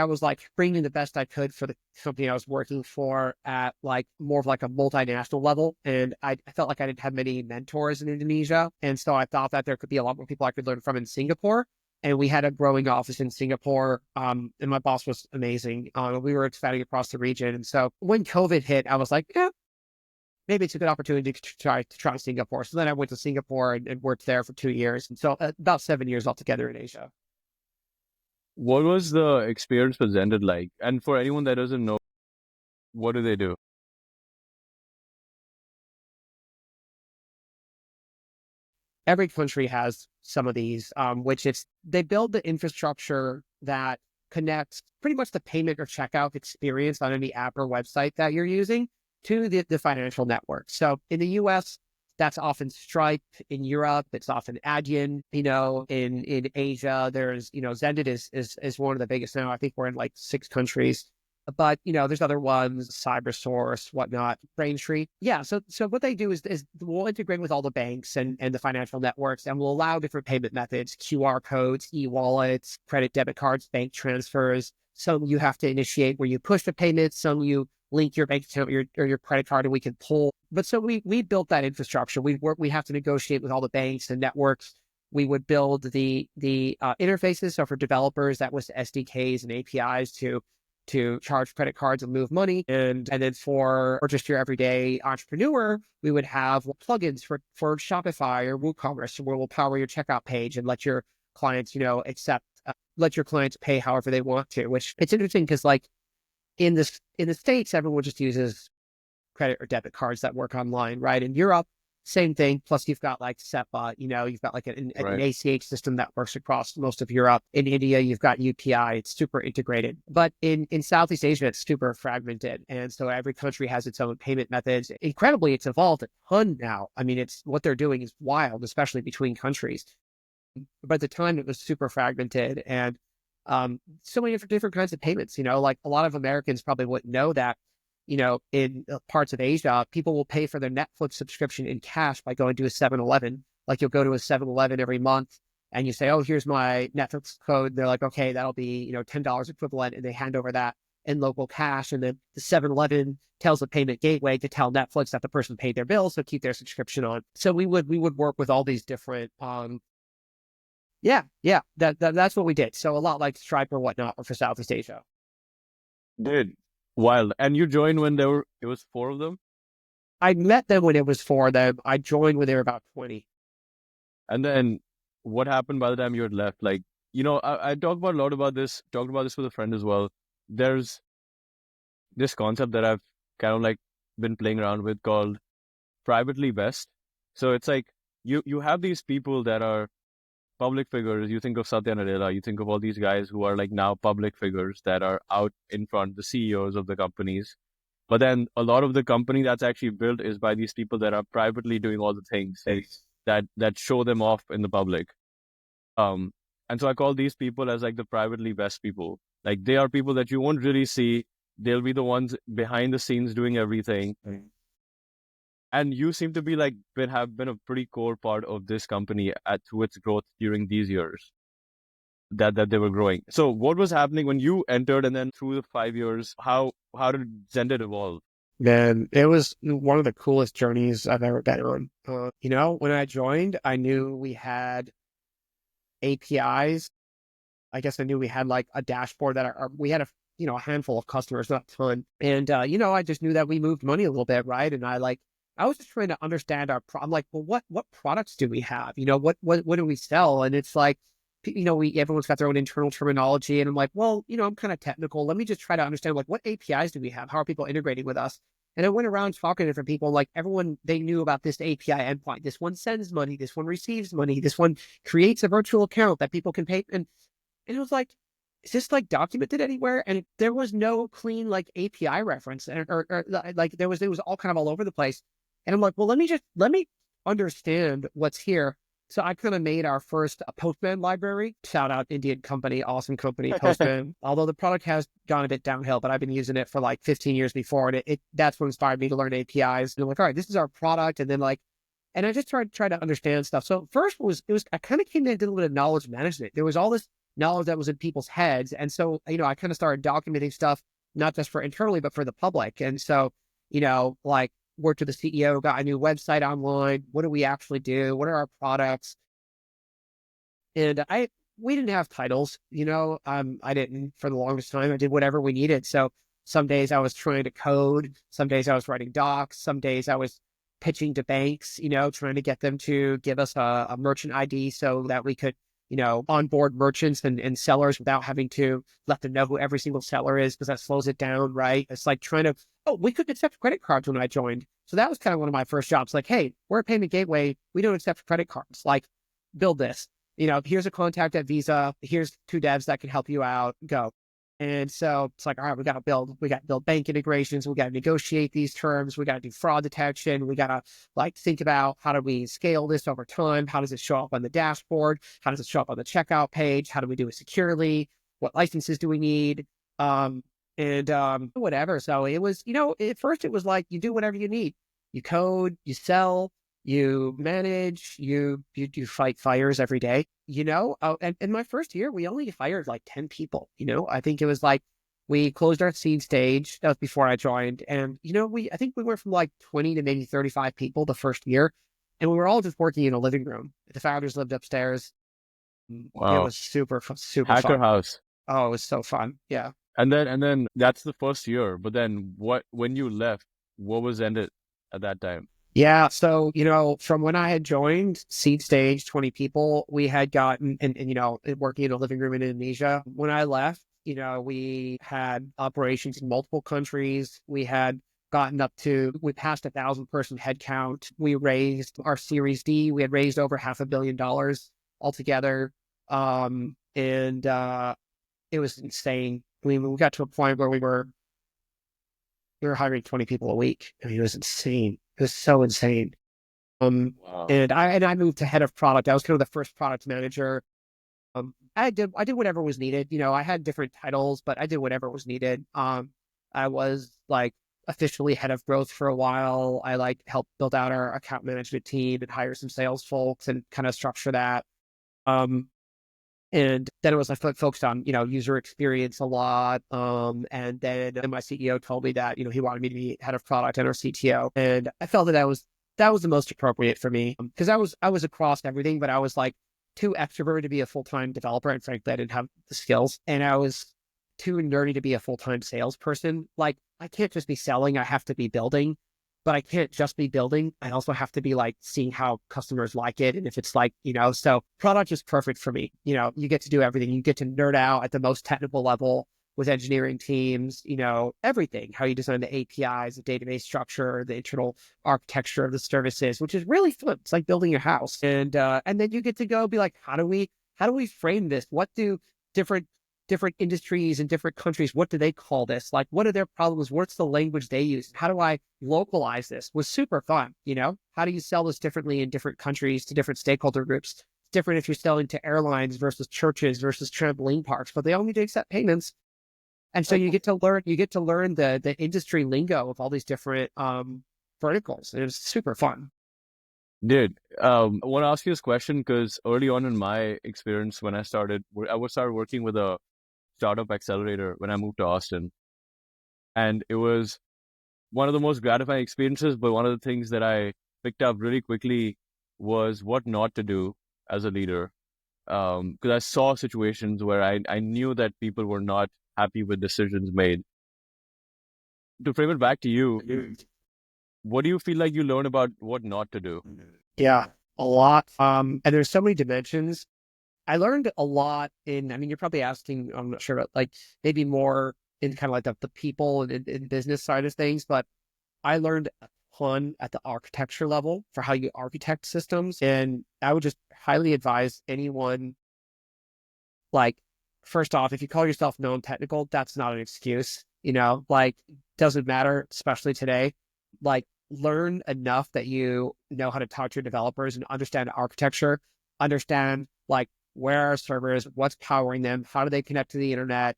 was like bringing the best I could for the company I was working for at like more of like a multinational level. And I felt like I didn't have many mentors in Indonesia. And so I thought that there could be a lot more people I could learn from in Singapore. And we had a growing office in Singapore. And my boss was amazing. We were expanding across the region. And so when COVID hit, I was like, yeah, maybe it's a good opportunity to try Singapore. So then I went to Singapore and worked there for 2 years. And so about 7 years altogether in Asia. What was the experience presented like? And for anyone that doesn't know, what do they do? Every country has some of these, which is they build the infrastructure that connects pretty much the payment or checkout experience on any app or website that you're using to the financial network. So in the US, that's often Stripe. In Europe, it's often Adyen. In Asia, there's Xendit is one of the biggest now. I think we're in like 6 countries. But there's other ones, CyberSource, whatnot, Braintree. Yeah. So what they do is we'll integrate with all the banks and the financial networks, and we'll allow different payment methods, QR codes, e-wallets, credit, debit cards, bank transfers. Some you have to initiate where you push the payment. Some you link your bank account or your credit card, and we can pull. But so we built that infrastructure. We have to negotiate with all the banks and networks. We would build the interfaces. So for developers, that was SDKs and APIs to charge credit cards and move money. And then for just your everyday entrepreneur, we would have plugins for Shopify or WooCommerce where we'll power your checkout page and let your clients, let your clients pay however they want to, which it's interesting because like in the States, everyone just uses credit or debit cards that work online, right? In Europe, same thing. Plus, you've got like SEPA, you've got like an ACH system that works across most of Europe. In India, you've got UPI. It's super integrated. But in Southeast Asia, it's super fragmented. And so every country has its own payment methods. Incredibly, it's evolved a ton now. I mean, what they're doing is wild, especially between countries. But at the time, it was super fragmented and so many different kinds of payments. Like a lot of Americans probably wouldn't know that in parts of Asia, people will pay for their Netflix subscription in cash by going to a 7-Eleven. Like you'll go to a 7-Eleven every month and you say, oh, here's my Netflix code. They're like, okay, that'll be, $10 equivalent. And they hand over that in local cash. And then the 7-Eleven tells the payment gateway to tell Netflix that the person paid their bill. So keep their subscription on. So we would work with all these different, that's what we did. So a lot like Stripe or whatnot for Southeast Asia. Dude, wild. And you joined when it was 4 of them? I met them when it was 4 of them. I joined when they were about 20. And then what happened by the time you had left? Like, I talked about a lot about this, talked about this with a friend as well. There's this concept that I've kind of like been playing around with called privately best. So it's like you have these people that are public figures. You think of Satya Nadella, you think of all these guys who are like now public figures that are out in front, the CEOs of the companies. But then a lot of the company that's actually built is by these people that are privately doing all the things that show them off in the public. Um, and so I call these people as like the privately best people. Like they are people that you won't really see. They'll be the ones behind the scenes doing everything. And you seem to be like have been a pretty core part of this company through its growth during these years that they were growing. So what was happening when you entered, and then through the 5 years, how did Xendit evolve? Man, it was one of the coolest journeys I've ever been on. When I joined, I knew we had APIs. I guess I knew we had like a dashboard we had a handful of customers, not a ton. And, I just knew that we moved money a little bit, right? And I was just trying to understand I'm like, well, what products do we have? What do we sell? And it's like, everyone's got their own internal terminology. And I'm like, well, I'm kind of technical. Let me just try to understand, like, what APIs do we have? How are people integrating with us? And I went around talking to different people, like everyone, they knew about this API endpoint. This one sends money. This one receives money. This one creates a virtual account that people can pay. And it was like, is this like documented anywhere? And there was no clean like API reference, or like it was all kind of all over the place. And I'm like, well, let me understand what's here. So I kind of made our first Postman library. Shout out Indian company, awesome company, Postman. Although the product has gone a bit downhill, but I've been using it for like 15 years before, and that's what inspired me to learn APIs. And I'm like, all right, this is our product, and then and I just tried to understand stuff. So first I kind of came in and did a little bit of knowledge management. There was all this knowledge that was in people's heads, and so I kind of started documenting stuff not just for internally but for the public. And so like worked with the CEO, got a new website online. What do we actually do? What are our products? And we didn't have titles, I didn't for the longest time. I did whatever we needed. So some days I was trying to code, some days I was writing docs, some days I was pitching to banks, trying to get them to give us a merchant ID so that we could, onboard merchants and sellers without having to let them know who every single seller is, because that slows it down, right? It's like we couldn't accept credit cards when I joined. So that was kind of one of my first jobs. Like, hey, we're a payment gateway. We don't accept credit cards. Like, build this. Here's a contact at Visa. Here's 2 devs that can help you out. Go. And so it's like, all right, we got to build bank integrations. We got to negotiate these terms. We got to do fraud detection. We got to think about how do we scale this over time? How does it show up on the dashboard? How does it show up on the checkout page? How do we do it securely? What licenses do we need? Whatever. So it was, at first it was like, you do whatever you need. You code, you sell, you manage, you fight fires every day, and in my first year, we only hired like 10 people, I think it was like, we closed our seed stage. That was before I joined. And, I think we went from like 20 to maybe 35 people the first year. And we were all just working in a living room. The founders lived upstairs. It Wow. was super, super Hacker fun. house. Oh, it was so fun. Yeah. And then that's the first year. But then when you left, what was ended at that time? Yeah. So, from when I had joined seed stage, 20 people, we had gotten, and working in a living room in Indonesia. When I left, we had operations in multiple countries. We had we passed 1,000-person headcount. We raised our Series D. We had raised over $500 million altogether. It was insane. I mean, we got to a point where we were hiring 20 people a week. I mean, it was insane. It was so insane. Wow. And I moved to head of product. I was kind of the first product manager. I did whatever was needed. I had different titles, but I did whatever was needed. I was like officially head of growth for a while. I helped build out our account management team and hire some sales folks and kind of structure that. And then it was focused on, user experience a lot. And then my CEO told me that, he wanted me to be head of product and our CTO. And I felt that was the most appropriate for me, because I was across everything, but I was like too extroverted to be a full-time developer. And frankly, I didn't have the skills, and I was too nerdy to be a full-time salesperson. Like, I can't just be selling. I have to be building. but I can't just be building. I also have to be like seeing how customers like it. And if it's like, so product is perfect for me. You get to do everything. You get to nerd out at the most technical level with engineering teams, everything, how you design the APIs, the database structure, the internal architecture of the services, which is really fun. It's like building your house. And then you get to go be like, how do we frame this? What do different industries and different countries, what do they call this? Like, what are their problems? What's the language they use? How do I localize this? Was super fun. How do you sell this differently in different countries to different stakeholder groups? It's different if you're selling to airlines versus churches versus trampoline parks, but they all need to accept payments. And so you get to learn the industry lingo of all these different verticals. It was super fun. Dude, I want to ask you this question because early on in my experience, when I started working with a startup accelerator when I moved to Austin. And it was one of the most gratifying experiences, but one of the things that I picked up really quickly was what not to do as a leader. Because I saw situations where I knew that people were not happy with decisions made. To frame it back to you, what do you feel like you learn about what not to do? Yeah, a lot. And there's so many dimensions. I learned a lot you're probably asking, I'm not sure, about like maybe more in kind of like the people and business side of things, but I learned a ton at the architecture level for how you architect systems. And I would just highly advise anyone, like, first off, if you call yourself non-technical, that's not an excuse, doesn't matter, especially today. Like, learn enough that you know how to talk to your developers and understand architecture, understand like where are servers, what's powering them, how do they connect to the internet,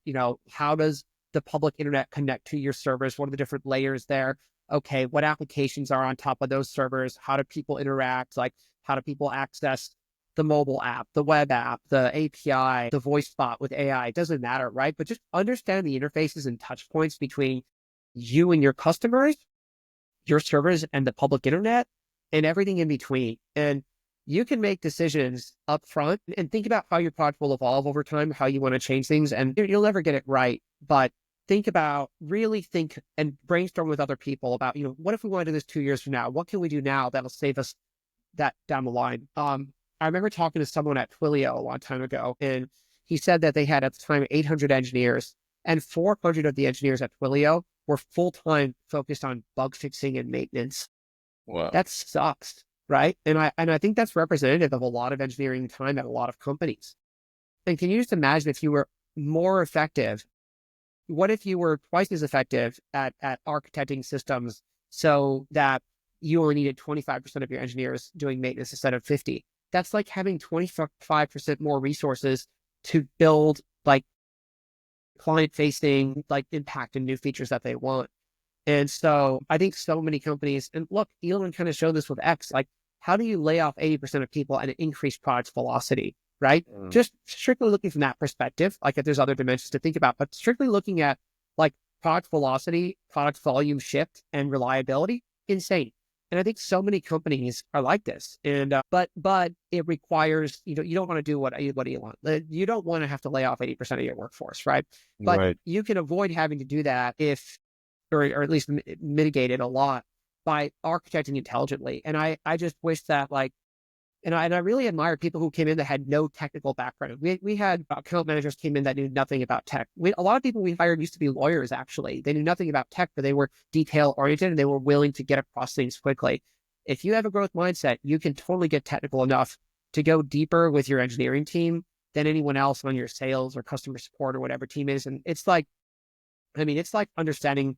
how does the public internet connect to your servers, what are the different layers there, okay, what applications are on top of those servers, how do people interact, like how do people access the mobile app, the web app, the API, the voice bot with AI, it doesn't matter, right? But just understand the interfaces and touch points between you and your customers, your servers and the public internet, and everything in between. And you can make decisions up front and think about how your product will evolve over time, how you want to change things. And you'll never get it right, but really think and brainstorm with other people about, what if we want to do this 2 years from now? What can we do now that'll save us that down the line? I remember talking to someone at Twilio a long time ago, and he said that they had at the time 800 engineers, and 400 of the engineers at Twilio were full-time focused on bug fixing and maintenance. Wow. That sucks, right? And I think that's representative of a lot of engineering time at a lot of companies. And can you just imagine if you were more effective? What if you were twice as effective at architecting systems so that you only needed 25% of your engineers doing maintenance instead of 50? That's like having 25% more resources to build like client-facing like impact and new features that they want. And so I think so many companies, and look, Elon kind of showed this with X, like how do you lay off 80% of people and increase product velocity, right? Just strictly looking from that perspective, like if there's other dimensions to think about, but strictly looking at like product velocity, product volume shift, and reliability, insane. And I think so many companies are like this. And but it requires, you don't want to do what Elon. You don't want to have to lay off 80% of your workforce, right? But Right. you can avoid having to do that or at least mitigate it a lot by architecting intelligently. And I just wish that and I really admire people who came in that had no technical background. We had account managers came in that knew nothing about tech. A lot of people we hired used to be lawyers, actually. They knew nothing about tech, but they were detail oriented and they were willing to get across things quickly. If you have a growth mindset, you can totally get technical enough to go deeper with your engineering team than anyone else on your sales or customer support or whatever team is. And it's like understanding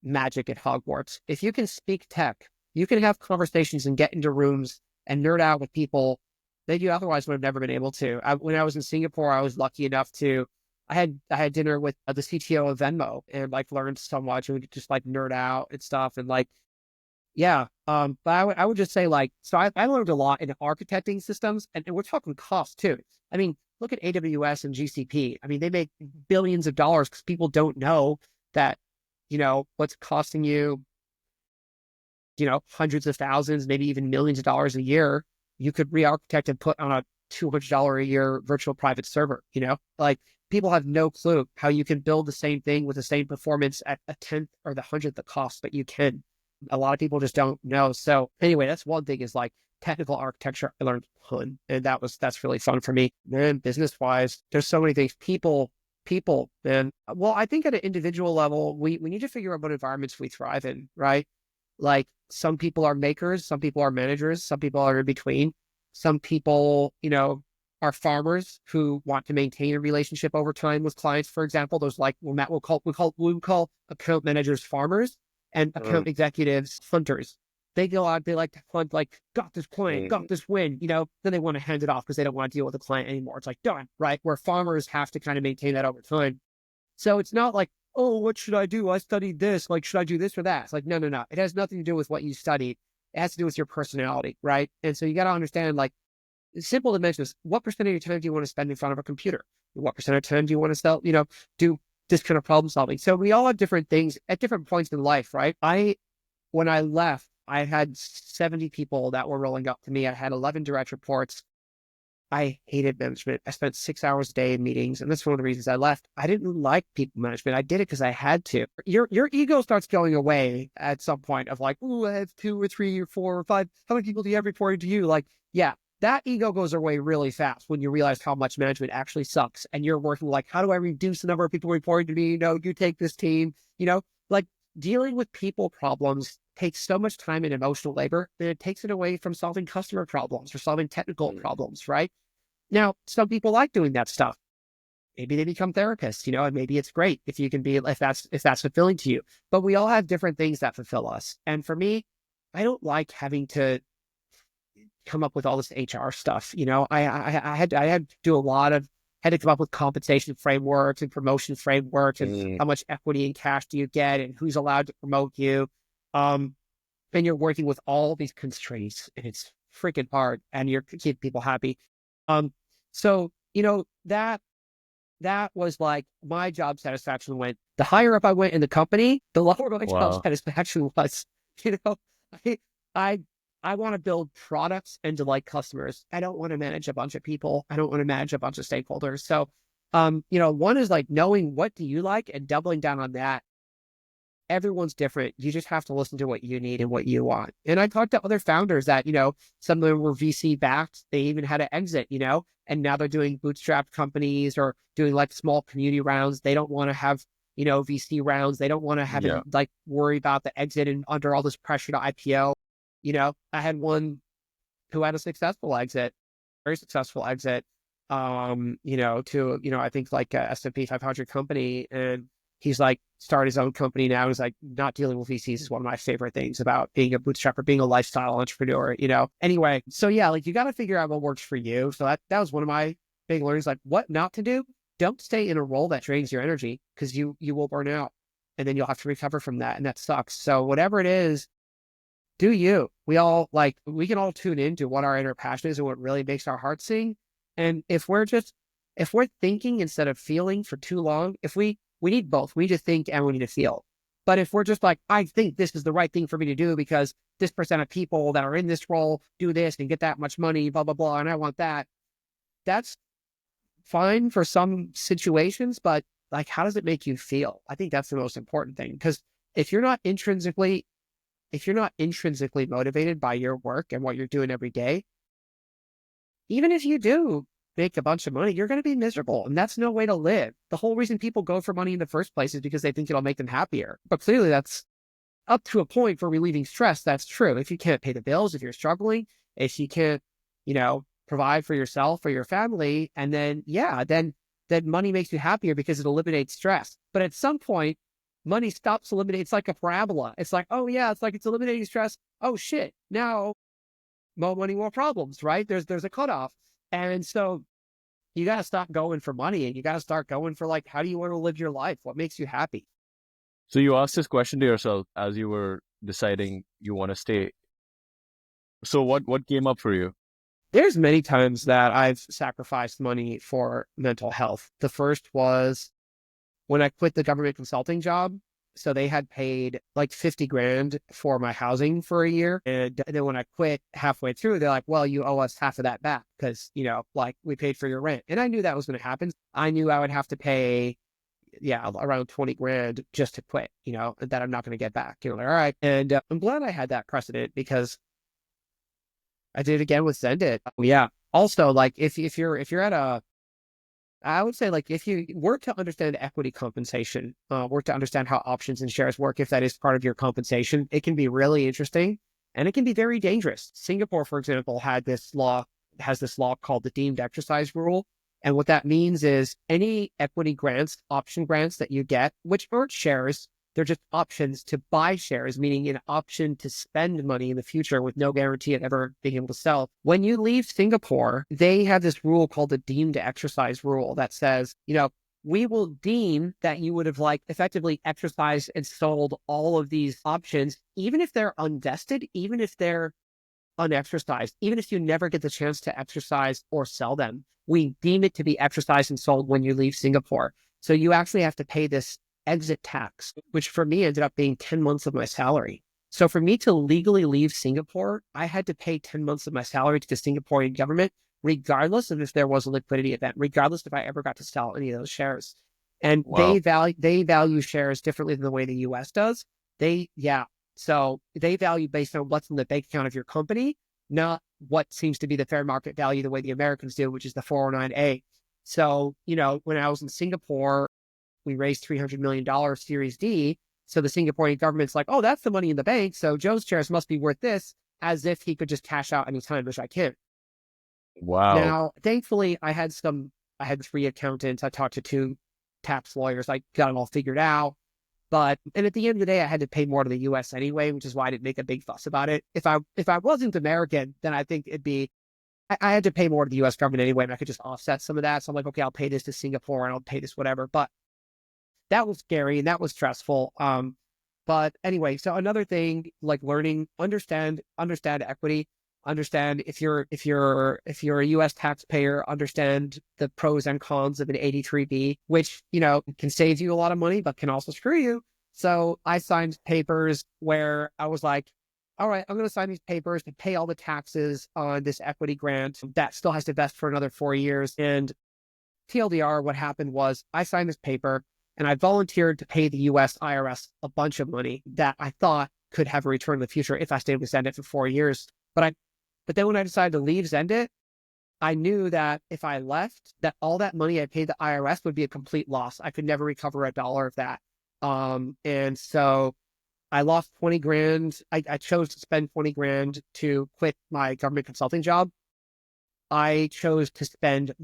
magic at Hogwarts. If you can speak tech, you can have conversations and get into rooms and nerd out with people that you otherwise would have never been able to. When I was in Singapore, I was lucky enough to, I had dinner with the CTO of Venmo and like learned so much and we could just like nerd out and stuff. And like, yeah. But I would just say like, so I learned a lot in architecting systems and we're talking cost too. I mean, look at AWS and GCP. I mean, they make billions of dollars because people don't know that, what's costing you, hundreds of thousands, maybe even millions of dollars a year, you could re-architect and put on a $200 a year virtual private server, like people have no clue how you can build the same thing with the same performance at a 10th or the 100th the cost, but you can. A lot of people just don't know. So anyway, that's one thing is like technical architecture. I learned a ton, and that's really fun for me. Man, business wise, there's so many things. People, man. Well, I think at an individual level, we need to figure out what environments we thrive in, right? Like some people are makers, some people are managers, some people are in between. Some people, are farmers who want to maintain a relationship over time with clients. For example, those like we call account managers farmers and account executives hunters. They go out, they like to hunt, like, got this client, got this win, then they want to hand it off because they don't want to deal with the client anymore. It's like, done, right? Where farmers have to kind of maintain that over time. So it's not like, oh, what should I do? I studied this. Like, should I do this or that? It's like, no, no, no. It has nothing to do with what you studied. It has to do with your personality, right? And so you got to understand, like, simple dimensions. What percent of your time do you want to spend in front of a computer? What percent of time do you want to do this kind of problem solving? So we all have different things at different points in life, right? When I left, I had 70 people that were rolling up to me. I had 11 direct reports. I hated management. I spent 6 hours a day in meetings, and that's one of the reasons I left. I didn't like people management. I did it because I had to. Your ego starts going away at some point of like, oh, I have 2 or 3 or 4 or 5. How many people do you have reporting to you? Like, yeah, that ego goes away really fast when you realize how much management actually sucks. And you're working like, how do I reduce the number of people reporting to me? You take this team, like dealing with people problems takes so much time and emotional labor that it takes it away from solving customer problems or solving technical problems, right? Now, some people like doing that stuff. Maybe they become therapists, and maybe it's great if you can be, if that's fulfilling to you. But we all have different things that fulfill us. And for me, I don't like having to come up with all this HR stuff. I had to do had to come up with compensation frameworks and promotion frameworks and how much equity and cash do you get and who's allowed to promote you. And you're working with all these constraints, and it's freaking hard, and you're keeping people happy. So, that was like my job satisfaction went, the higher up I went in the company, the lower my job satisfaction was. I I want to build products and delight customers. I don't want to manage a bunch of people. I don't want to manage a bunch of stakeholders. So, one is like knowing what do you like and doubling down on that. Everyone's different. You just have to listen to what you need and what you want. And I talked to other founders that, some of them were VC backed. They even had to exit, and now they're doing bootstrapped companies or doing like small community rounds. They don't want to have, VC rounds. They don't want to have it like worry about the exit and under all this pressure to IPO. I had one who had a successful exit, very successful exit, to, I think like a S&P 500 company. And he's like, started his own company now. He's like, not dealing with VCs is one of my favorite things about being a bootstrapper, being a lifestyle entrepreneur, Anyway, so yeah, like you got to figure out what works for you. So that was one of my big learnings, like what not to do. Don't stay in a role that drains your energy because you will burn out and then you'll have to recover from that. And that sucks. So whatever it is, do you. We can all tune into what our inner passion is and what really makes our heart sing. And if we're thinking instead of feeling for too long, we need both. We need to think and we need to feel. But if we're just like, I think this is the right thing for me to do because this percent of people that are in this role do this and get that much money, blah, blah, blah, and I want that. That's fine for some situations, but like, how does it make you feel? I think that's the most important thing. Because if you're not intrinsically motivated by your work and what you're doing every day, even if you do make a bunch of money, you're going to be miserable. And that's no way to live. The whole reason people go for money in the first place is because they think it'll make them happier. But clearly that's up to a point for relieving stress. That's true. If you can't pay the bills, if you're struggling, if you can't, provide for yourself or your family, and then money makes you happier because it eliminates stress. But at some point, money stops eliminating. It's like a parabola. It's like, oh yeah, it's eliminating stress. Oh shit. Now more money, more problems, right? There's a cutoff. And so you got to stop going for money and you got to start going for like, how do you want to live your life? What makes you happy? So you asked this question to yourself as you were deciding you want to stay. So what came up for you? There's many times that I've sacrificed money for mental health. The first was when I quit the government consulting job. So they had paid like 50 grand for my housing for a year. And then when I quit halfway through, they're like, well, you owe us half of that back because, like we paid for your rent. And I knew that was going to happen. I knew I would have to pay, around 20 grand just to quit, that I'm not going to get back. Like, all right. And I'm glad I had that precedent because I did it again with Xendit. Yeah. Also, like if you're at I would say, like, if you work to understand equity compensation, work to understand how options and shares work, if that is part of your compensation, it can be really interesting and it can be very dangerous. Singapore, for example, has this law called the deemed exercise rule. And what that means is any equity grants, option grants that you get, which aren't shares, they're just options to buy shares, meaning an option to spend money in the future with no guarantee of ever being able to sell. When you leave Singapore, they have this rule called the deemed exercise rule that says, we will deem that you would have effectively exercised and sold all of these options, even if they're unvested, even if they're unexercised, even if you never get the chance to exercise or sell them. We deem it to be exercised and sold when you leave Singapore. So you actually have to pay this exit tax, which for me ended up being 10 months of my salary. So for me to legally leave Singapore, I had to pay 10 months of my salary to the Singaporean government, regardless of if there was a liquidity event, regardless if I ever got to sell any of those shares. And Wow. they value shares differently than the way the US does. So they value based on what's in the bank account of your company, not what seems to be the fair market value the way the Americans do, which is the 409A. So, when I was in Singapore, we raised $300 million Series D. So the Singaporean government's like, oh, that's the money in the bank. So Joe's shares must be worth this, as if he could just cash out anytime, which I can't. Wow. Now, thankfully, I had 3 accountants. I talked to 2 tax lawyers. I got it all figured out. And at the end of the day, I had to pay more to the US anyway, which is why I didn't make a big fuss about it. If I wasn't American, then I think I had to pay more to the US government anyway, and I could just offset some of that. So I'm like, okay, I'll pay this to Singapore and I'll pay this whatever. But that was scary and that was stressful. But anyway, so another thing, like learning, understand equity, understand if you're a US taxpayer, understand the pros and cons of an 83B, which, can save you a lot of money, but can also screw you. So I signed papers where I was like, all right, I'm going to sign these papers to pay all the taxes on this equity grant that still has to vest for another 4 years. And TLDR, what happened was I signed this paper and I volunteered to pay the US IRS a bunch of money that I thought could have a return in the future if I stayed with Xendit for 4 years. But then when I decided to leave Xendit, I knew that if I left, that all that money I paid the IRS would be a complete loss. I could never recover a dollar of that. And so I lost 20 grand. I chose to spend 20 grand to quit my government consulting job. I chose to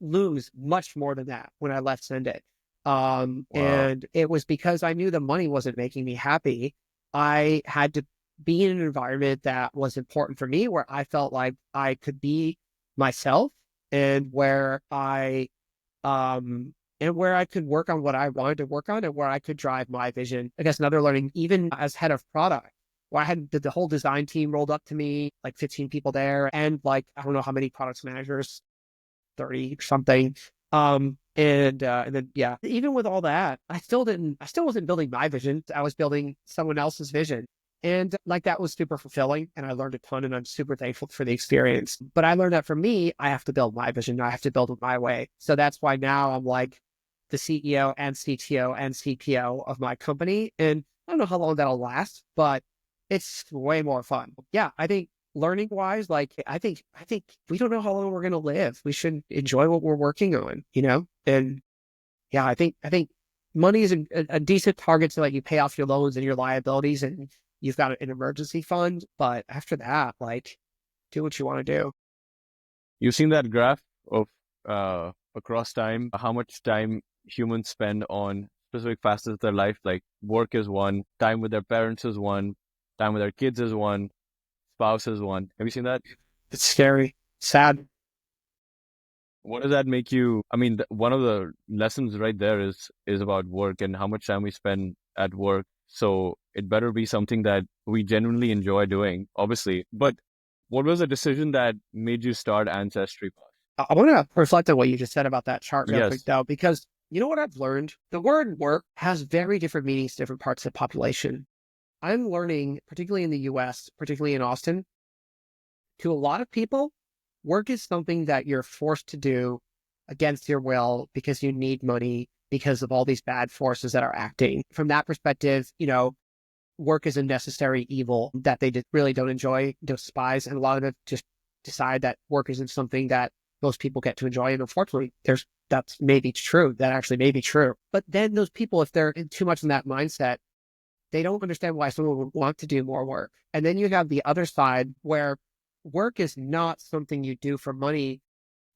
lose much more than that when I left Xendit. Wow. And it was because I knew the money wasn't making me happy. I had to be in an environment that was important for me, where I felt like I could be myself and where I could work on what I wanted to work on and where I could drive my vision. I guess another learning, even as head of product, where I had the whole design team rolled up to me, like 15 people there, and like, I don't know how many product managers, 30 or something. And then, even with all that, I still wasn't building my vision. I was building someone else's vision. And like, that was super fulfilling. And I learned a ton and I'm super thankful for the experience. But I learned that for me, I have to build my vision. I have to build it my way. So that's why now I'm like the CEO and CTO and CPO of my company. And I don't know how long that'll last, but it's way more fun. Yeah, I think learning wise, like, I think we don't know how long we're going to live. We should enjoy what we're working on, And yeah, I think money is a decent target to let you pay off your loans and your liabilities, and you've got an emergency fund. But after that, like, do what you want to do. You've seen that graph of across time, how much time humans spend on specific facets of their life, like work is one, time with their parents is one, time with their kids is one, spouse is one. Have you seen that? It's scary, sad. What does that make you? I mean, one of the lessons right there is about work and how much time we spend at work. So it better be something that we genuinely enjoy doing, obviously. But what was the decision that made you start AncestryPass? I want to reflect on what you just said about that chart real quick, Yes. though, because you know what I've learned? The word work has very different meanings to different parts of the population. I'm learning, particularly in the US, particularly in Austin, to a lot of people, work is something that you're forced to do against your will because you need money, because of all these bad forces that are acting. From that perspective, work is a necessary evil that they really don't enjoy, despise, and a lot of them just decide that work isn't something that most people get to enjoy. And unfortunately, that's maybe true. That actually may be true. But then those people, if they're too much in that mindset, they don't understand why someone would want to do more work. And then you have the other side where work is not something you do for money.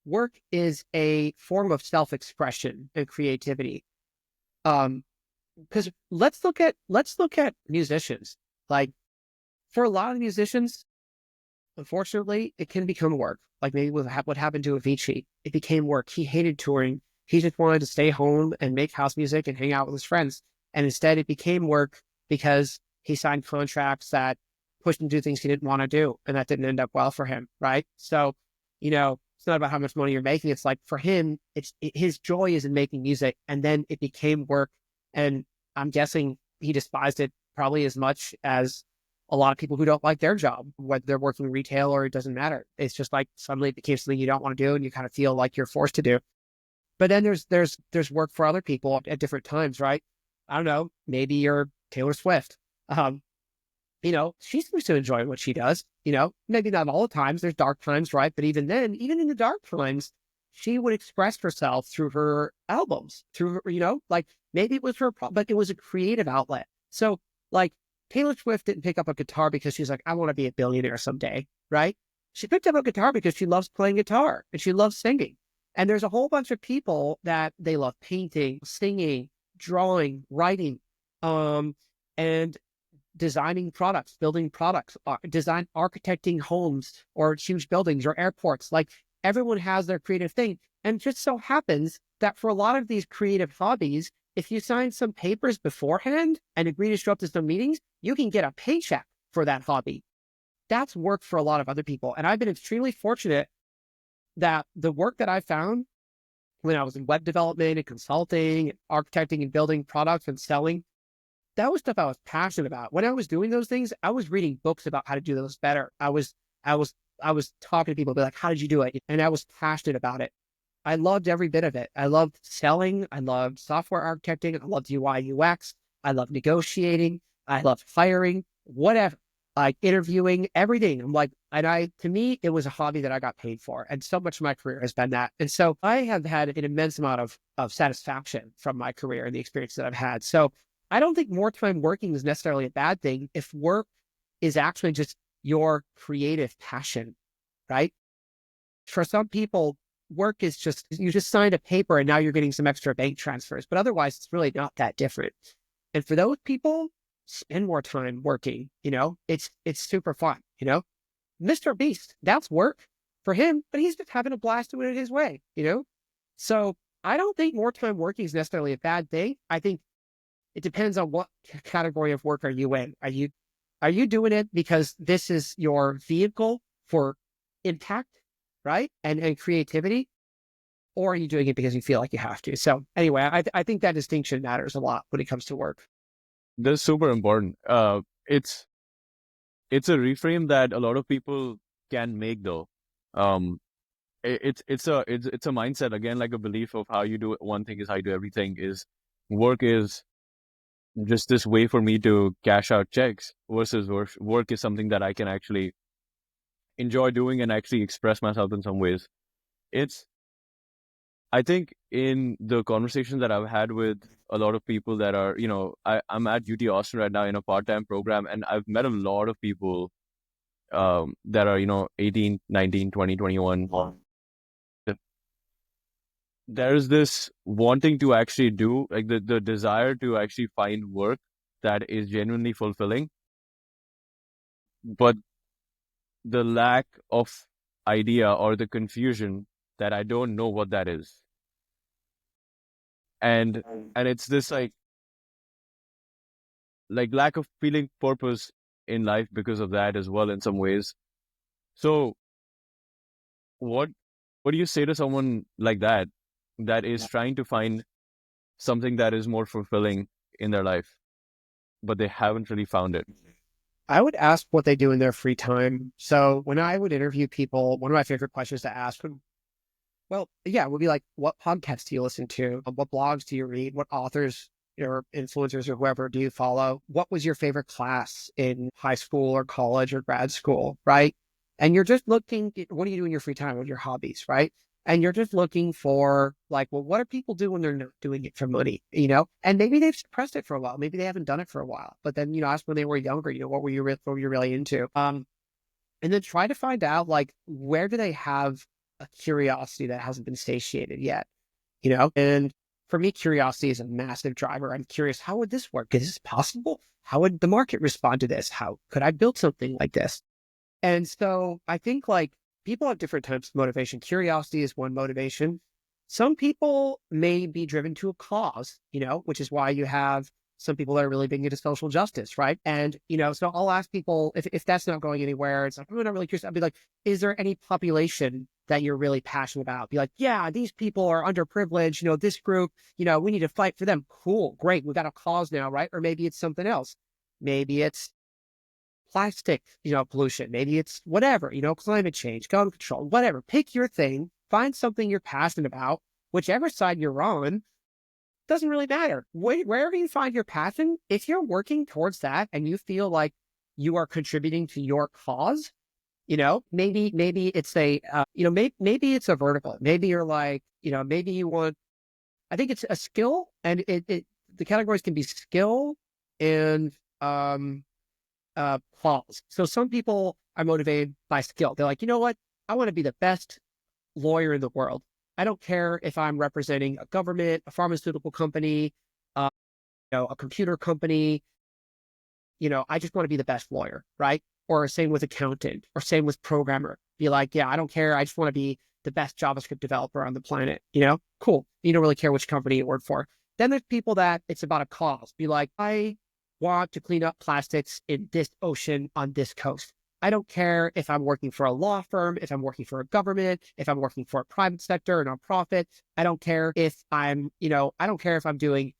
Work is a form of self-expression and creativity. Because let's look at musicians. Like, for a lot of musicians, unfortunately, it can become work. Like maybe what happened to Avicii. It became work. He hated touring. He just wanted to stay home and make house music and hang out with his friends. And instead, it became work because he signed contracts that pushed him to do things he didn't want to do. And that didn't end up well for him, right? So, it's not about how much money you're making. It's like, for him, his joy is in making music. And then it became work. And I'm guessing he despised it probably as much as a lot of people who don't like their job, whether they're working retail or it doesn't matter. It's just like suddenly it became something you don't want to do and you kind of feel like you're forced to do. But then there's work for other people at different times, right? I don't know, maybe you're Taylor Swift. She seems to enjoy what she does, maybe not all the times. There's dark times, right? But even then, even in the dark times, she would express herself through her albums, through her, like maybe it was her, but it was a creative outlet. So like, Taylor Swift didn't pick up a guitar because she's like, I want to be a billionaire someday, right? She picked up a guitar because she loves playing guitar and she loves singing. And there's a whole bunch of people that they love painting, singing, drawing, writing, and designing products, building products, architecting homes or huge buildings or airports. Like, everyone has their creative thing. And it just so happens that for a lot of these creative hobbies, if you sign some papers beforehand and agree to show up to some meetings, you can get a paycheck for that hobby. That's work for a lot of other people. And I've been extremely fortunate that the work that I found when I was in web development and consulting, and architecting and building products and selling, that was stuff I was passionate about. When I was doing those things, I was reading books about how to do those better. I was talking to people, be like, how did you do it? And I was passionate about it. I loved every bit of it. I loved selling. I loved software architecting. I loved UI, UX. I loved negotiating. I loved hiring, whatever, like interviewing, everything. I'm like, to me, it was a hobby that I got paid for. And so much of my career has been that. And so I have had an immense amount of satisfaction from my career and the experience that I've had. So I don't think more time working is necessarily a bad thing if work is actually just your creative passion, right? For some people, work is just, you just signed a paper and now you're getting some extra bank transfers, but otherwise it's really not that different. And for those people, spend more time working, it's super fun, Mr. Beast, that's work for him, but he's just having a blast doing it his way, So I don't think more time working is necessarily a bad thing. I think it depends on what category of work are you in. Are you doing it because this is your vehicle for impact, right? And creativity? Or are you doing it because you feel like you have to? So anyway, I think that distinction matters a lot when it comes to work. That's super important. It's a reframe that a lot of people can make, though. It's a mindset, again, like a belief of how you do one thing is how you do everything. Is work is just this way for me to cash out checks versus work is something that I can actually enjoy doing and actually express myself in some ways. I think in the conversations that I've had with a lot of people that are, I'm at UT Austin right now in a part-time program, and I've met a lot of people that are, 18, 19, 20, 21. There's this wanting to actually do, like the desire to actually find work that is genuinely fulfilling, but the lack of idea or the confusion that I don't know what that is. And it's this like lack of feeling purpose in life because of that as well in some ways. So what do you say to someone like that is trying to find something that is more fulfilling in their life, but they haven't really found it? I would ask what they do in their free time. So when I would interview people, one of my favorite questions to ask Well, yeah, it would be like, what podcasts do you listen to? What blogs do you read? What authors or influencers or whoever do you follow? What was your favorite class in high school or college or grad school, right? And you're just looking, what do you do in your free time? What are your hobbies, right? And you're just looking for like, well, what do people do when they're not doing it for money, And maybe they've suppressed it for a while. Maybe they haven't done it for a while. But then, ask when they were younger, what were you really into? And then try to find out like, where do they have a curiosity that hasn't been satiated yet, And for me, curiosity is a massive driver. I'm curious, how would this work? Is this possible? How would the market respond to this? How could I build something like this? And so I think like people have different types of motivation. Curiosity is one motivation. Some people may be driven to a cause, which is why you have some people that are really big into social justice, right? And, so I'll ask people if that's not going anywhere, it's like, I'm not really curious. I'll be like, is there any population that you're really passionate about? Be like, yeah, these people are underprivileged, this group, we need to fight for them. Cool, great. We got a cause now, right? Or maybe it's something else. Maybe it's plastic, pollution. Maybe it's whatever, climate change, gun control, whatever. Pick your thing, find something you're passionate about, whichever side you're on, doesn't really matter. Wherever you find your passion, if you're working towards that and you feel like you are contributing to your cause, maybe it's maybe it's a vertical. Maybe you're like, maybe you want, I think it's a skill, and the categories can be skill and, cause. So some people are motivated by skill. They're like, you know what? I want to be the best lawyer in the world. I don't care if I'm representing a government, a pharmaceutical company, a computer company. I just want to be the best lawyer, right? Or same with accountant, or same with programmer. Be like, yeah, I don't care. I just want to be the best JavaScript developer on the planet. Cool. You don't really care which company you work for. Then there's people that it's about a cause. Be like, I want to clean up plastics in this ocean on this coast. I don't care if I'm working for a law firm, if I'm working for a government, if I'm working for a private sector or nonprofit. I don't care if I don't care if I'm doing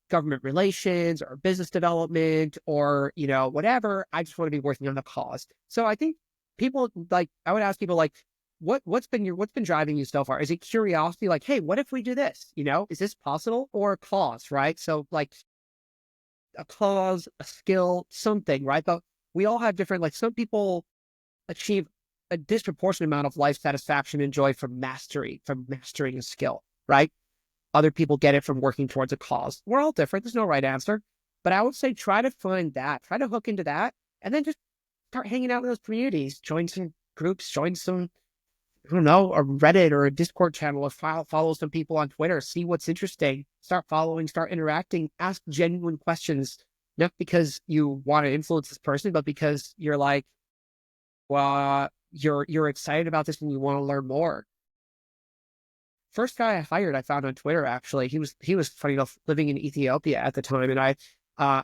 government relations or business development or, whatever. I just want to be working on the cause. So I think people like, I would ask people like, what's been driving you so far? Is it curiosity? Like, hey, what if we do this? Is this possible? Or a cause, right? So like a cause, a skill, something, right? But we all have different, like some people achieve a disproportionate amount of life satisfaction and joy from mastering a skill, right? Other people get it from working towards a cause. We're all different. There's no right answer. But I would say try to find that, try to hook into that, and then just start hanging out in those communities, join some groups, join some, I don't know, a Reddit or a Discord channel, or follow some people on Twitter, see what's interesting, start following, start interacting, ask genuine questions, not because you want to influence this person, but because you're like, well, you're excited about this and you want to learn more. First guy I hired, I found on Twitter, actually. He was funny enough living in Ethiopia at the time. And I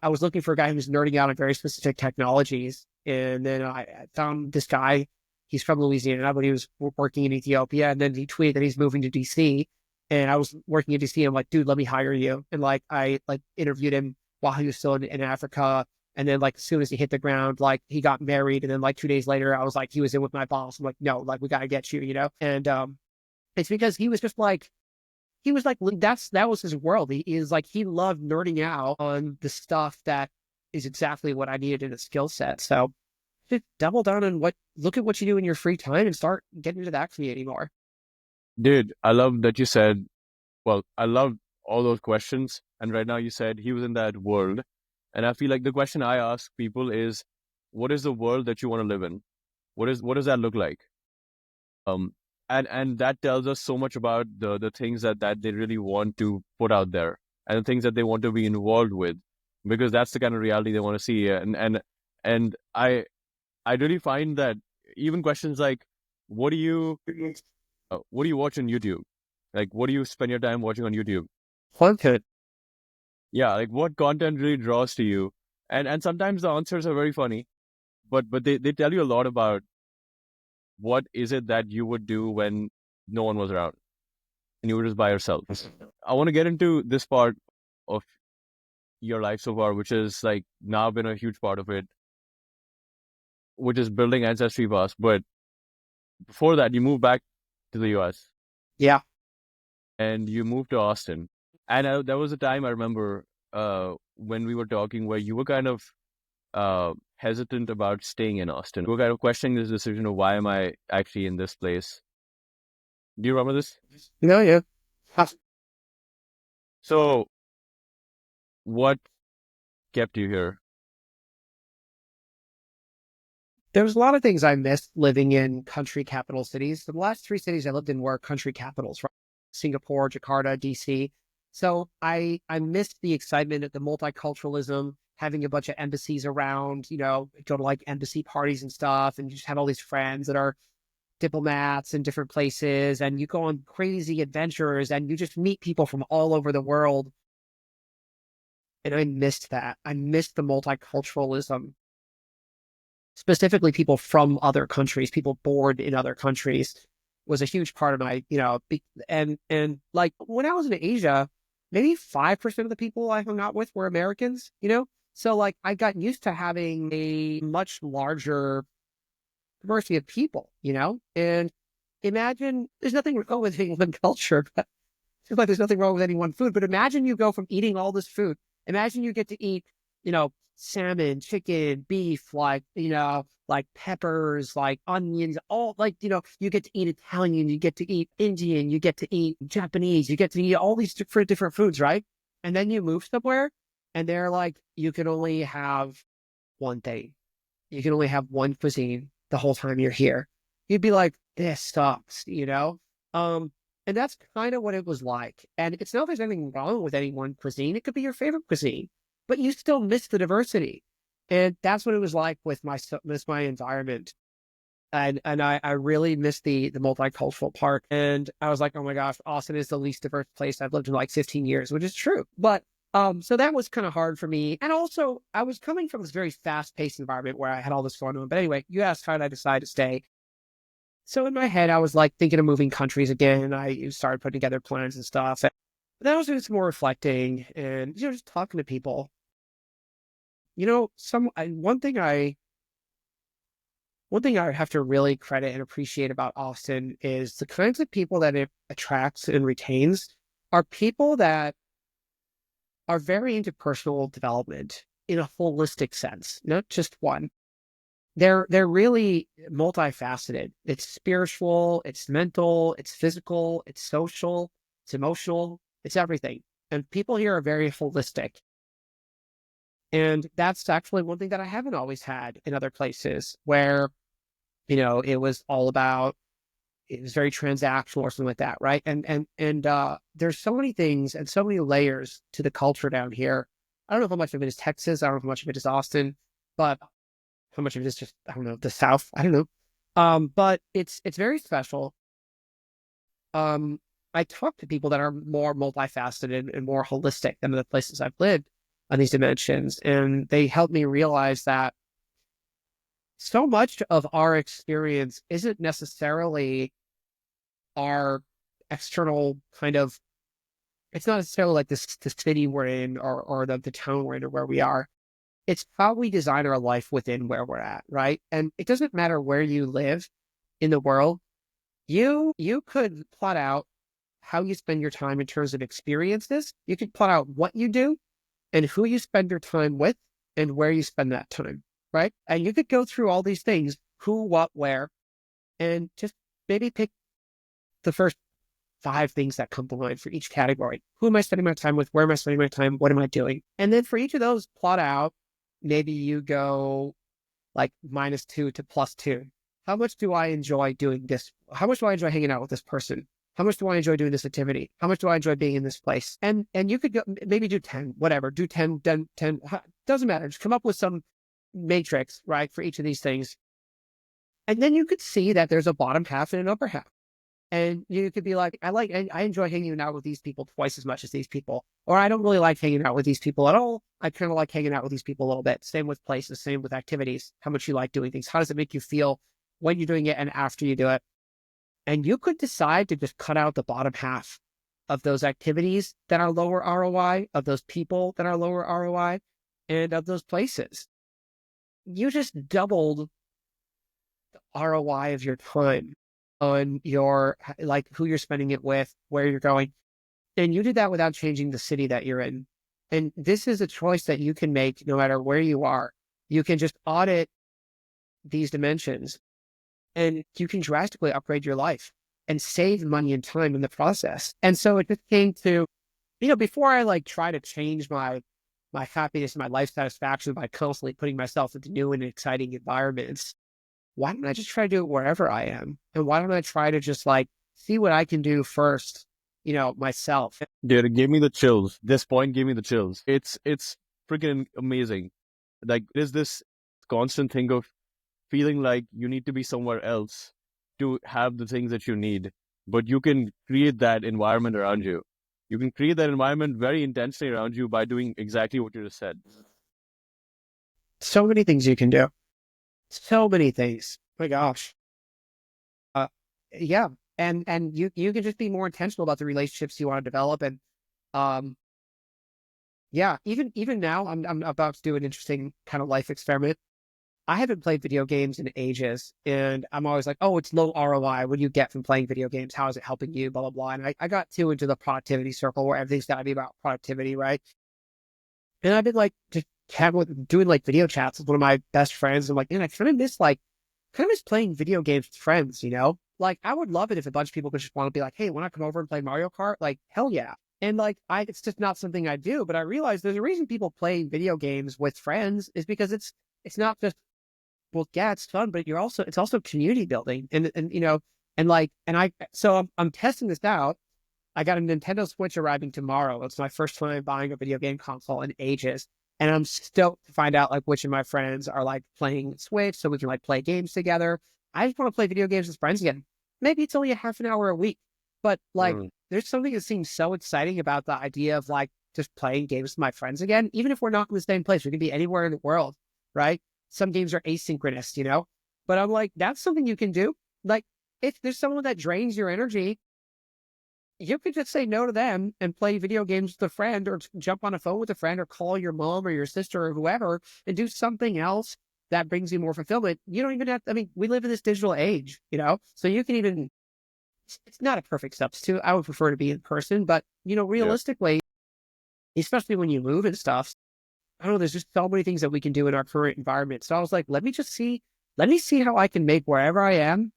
was looking for a guy who was nerding out on very specific technologies. And then I found this guy. He's from Louisiana, but he was working in Ethiopia. And then he tweeted that he's moving to DC. And I was working in DC. And I'm like, dude, let me hire you. And like, I like interviewed him while he was still in Africa. And then like, as soon as he hit the ground, like he got married. And then like 2 days later, I was like, he was in with my boss. I'm like, no, like we got to get you. And, it's because he was just like, that was his world. He is like, he loved nerding out on the stuff that is exactly what I needed in a skill set. So just double down on look at what you do in your free time and start getting into that community more. Dude, I love that you said, well, I love all those questions. And right now you said he was in that world. And I feel like the question I ask people is, what is the world that you want to live in? What does that look like? And that tells us so much about the things that they really want to put out there and the things that they want to be involved with, because that's the kind of reality they want to see. And I really find that even questions like, what do you watch on YouTube? Like, what do you spend your time watching on YouTube? Content. Yeah, like what content really draws to you? And sometimes the answers are very funny, but they tell you a lot about what is it that you would do when no one was around and you were just by yourself. I want to get into this part of your life so far, which is like now been a huge part of it, which is building AncestryPass. But before that, you moved back to the US. Yeah. and you moved to Austin. And there was a time I remember when we were talking where you were kind of hesitant about staying in Austin. You were kind of questioning this decision of why am I actually in this place. Do you remember this? No, yeah. So, what kept you here? There was a lot of things I missed living in country capital cities. The last three cities I lived in were country capitals, right? Singapore, Jakarta, DC. So I missed the excitement of the multiculturalism, having a bunch of embassies around, go to like embassy parties and stuff, and you just have all these friends that are diplomats in different places, and you go on crazy adventures and you just meet people from all over the world. And I missed that. I missed the multiculturalism, specifically people from other countries, people born in other countries, was a huge part of my, and like when I was in Asia, maybe 5% of the people I hung out with were Americans. So like I got used to having a much larger diversity of people. And imagine there's nothing wrong with any one culture, but just like there's nothing wrong with any one food. But imagine you go from eating all this food. Imagine you get to eat, salmon, chicken, beef, like peppers, like onions, all like, you get to eat Italian, you get to eat Indian, you get to eat Japanese, you get to eat all these different foods, right? And then you move somewhere and they're like, you can only have one thing. You can only have one cuisine the whole time you're here. You'd be like, this sucks. And that's kind of what it was like. And it's not there's anything wrong with any one cuisine. It could be your favorite cuisine, but you still miss the diversity. And that's what it was like with my environment. And I really missed the multicultural part. And I was like, oh my gosh, Austin is the least diverse place I've lived in like 15 years, which is true. But so that was kind of hard for me. And also I was coming from this very fast-paced environment where I had all this going on. But anyway, you asked how did I decide to stay? So in my head, I was like thinking of moving countries again. I started putting together plans and stuff. But then I was doing some more reflecting and just talking to people. One thing I have to really credit and appreciate about Austin is the kinds of people that it attracts and retains are people that are very into personal development in a holistic sense, not just one. They're really multifaceted. It's spiritual, it's mental, it's physical, it's social, it's emotional, it's everything. And people here are very holistic. And that's actually one thing that I haven't always had in other places where, it was all about, it was very transactional or something like that, right? And there's so many things and so many layers to the culture down here. I don't know how much of it is Texas. I don't know how much of it is Austin, but how much of it is just, I don't know, the South. I don't know. But it's very special. I talk to people that are more multifaceted and more holistic than the places I've lived on these dimensions, and they help me realize that so much of our experience isn't necessarily our external kind of, it's not necessarily like this the city we're in or the town we're in or where we are. It's how we design our life within where we're at, right? And it doesn't matter where you live in the world. You could plot out how you spend your time in terms of experiences. You could plot out what you do and who you spend your time with and where you spend that time, right? And you could go through all these things, who, what, where, and just maybe pick the first 5 things that come to mind for each category. Who am I spending my time with? Where am I spending my time? What am I doing? And then for each of those, plot out, maybe you go like -2 to +2. How much do I enjoy doing this? How much do I enjoy hanging out with this person? How much do I enjoy doing this activity? How much do I enjoy being in this place? And you could go, maybe do 10, whatever, do 10, doesn't matter. Just come up with some matrix, right, for each of these things. And then you could see that there's a bottom half and an upper half. And you could be like, I enjoy hanging out with these people twice as much as these people. Or I don't really like hanging out with these people at all. I kind of like hanging out with these people a little bit. Same with places, same with activities. How much you like doing things. How does it make you feel when you're doing it and after you do it? And you could decide to just cut out the bottom half of those activities that are lower ROI, of those people that are lower ROI, and of those places. You just doubled the ROI of your time. on your, like, who you're spending it with, where you're going. And you did that without changing the city that you're in. And this is a choice that you can make no matter where you are. You can just audit these dimensions and you can drastically upgrade your life and save money and time in the process. And so it just came to, before I like try to change my happiness and my life satisfaction by constantly putting myself into new and exciting environments, why don't I just try to do it wherever I am? And why don't I try to just like see what I can do first, myself? Dude, it gave me the chills. This point gave me the chills. It's freaking amazing. Like there's this constant thing of feeling like you need to be somewhere else to have the things that you need, but you can create that environment around you. You can create that environment very intentionally around you by doing exactly what you just said. So many things you can do. So many things. My gosh. Uh, yeah. And you can just be more intentional about the relationships you want to develop. And um, yeah, even now, I'm about to do an interesting kind of life experiment. I haven't played video games in ages, and I'm always like, oh, it's low ROI. What do you get from playing video games? How is it helping you? Blah, blah, blah. And I got too into the productivity circle where everything's got to be about productivity, right? And I've been like, just doing like video chats with one of my best friends. I'm like, man, I kind of miss playing video games with friends, Like, I would love it if a bunch of people could just want to be like, hey, want to come over and play Mario Kart? Like, hell yeah. And like, it's just not something I do, but I realize there's a reason people play video games with friends is because it's not just, well, yeah, it's fun, but it's also community building. So I'm testing this out. I got a Nintendo Switch arriving tomorrow. It's my first time buying a video game console in ages. And I'm stoked to find out like which of my friends are like playing Switch so we can like play games together. I just want to play video games with friends again. Maybe it's only a half an hour a week, but like there's something that seems so exciting about the idea of like just playing games with my friends again, even if we're not in the same place. We can be anywhere in the world, right? Some games are asynchronous, but I'm like, that's something you can do. Like if there's someone that drains your energy, you could just say no to them and play video games with a friend or jump on a phone with a friend or call your mom or your sister or whoever and do something else that brings you more fulfillment. You don't even we live in this digital age, so you can even, it's not a perfect substitute. I would prefer to be in person, but realistically, especially when you move and stuff, I don't know, there's just so many things that we can do in our current environment. So I was like, let me see how I can make wherever I am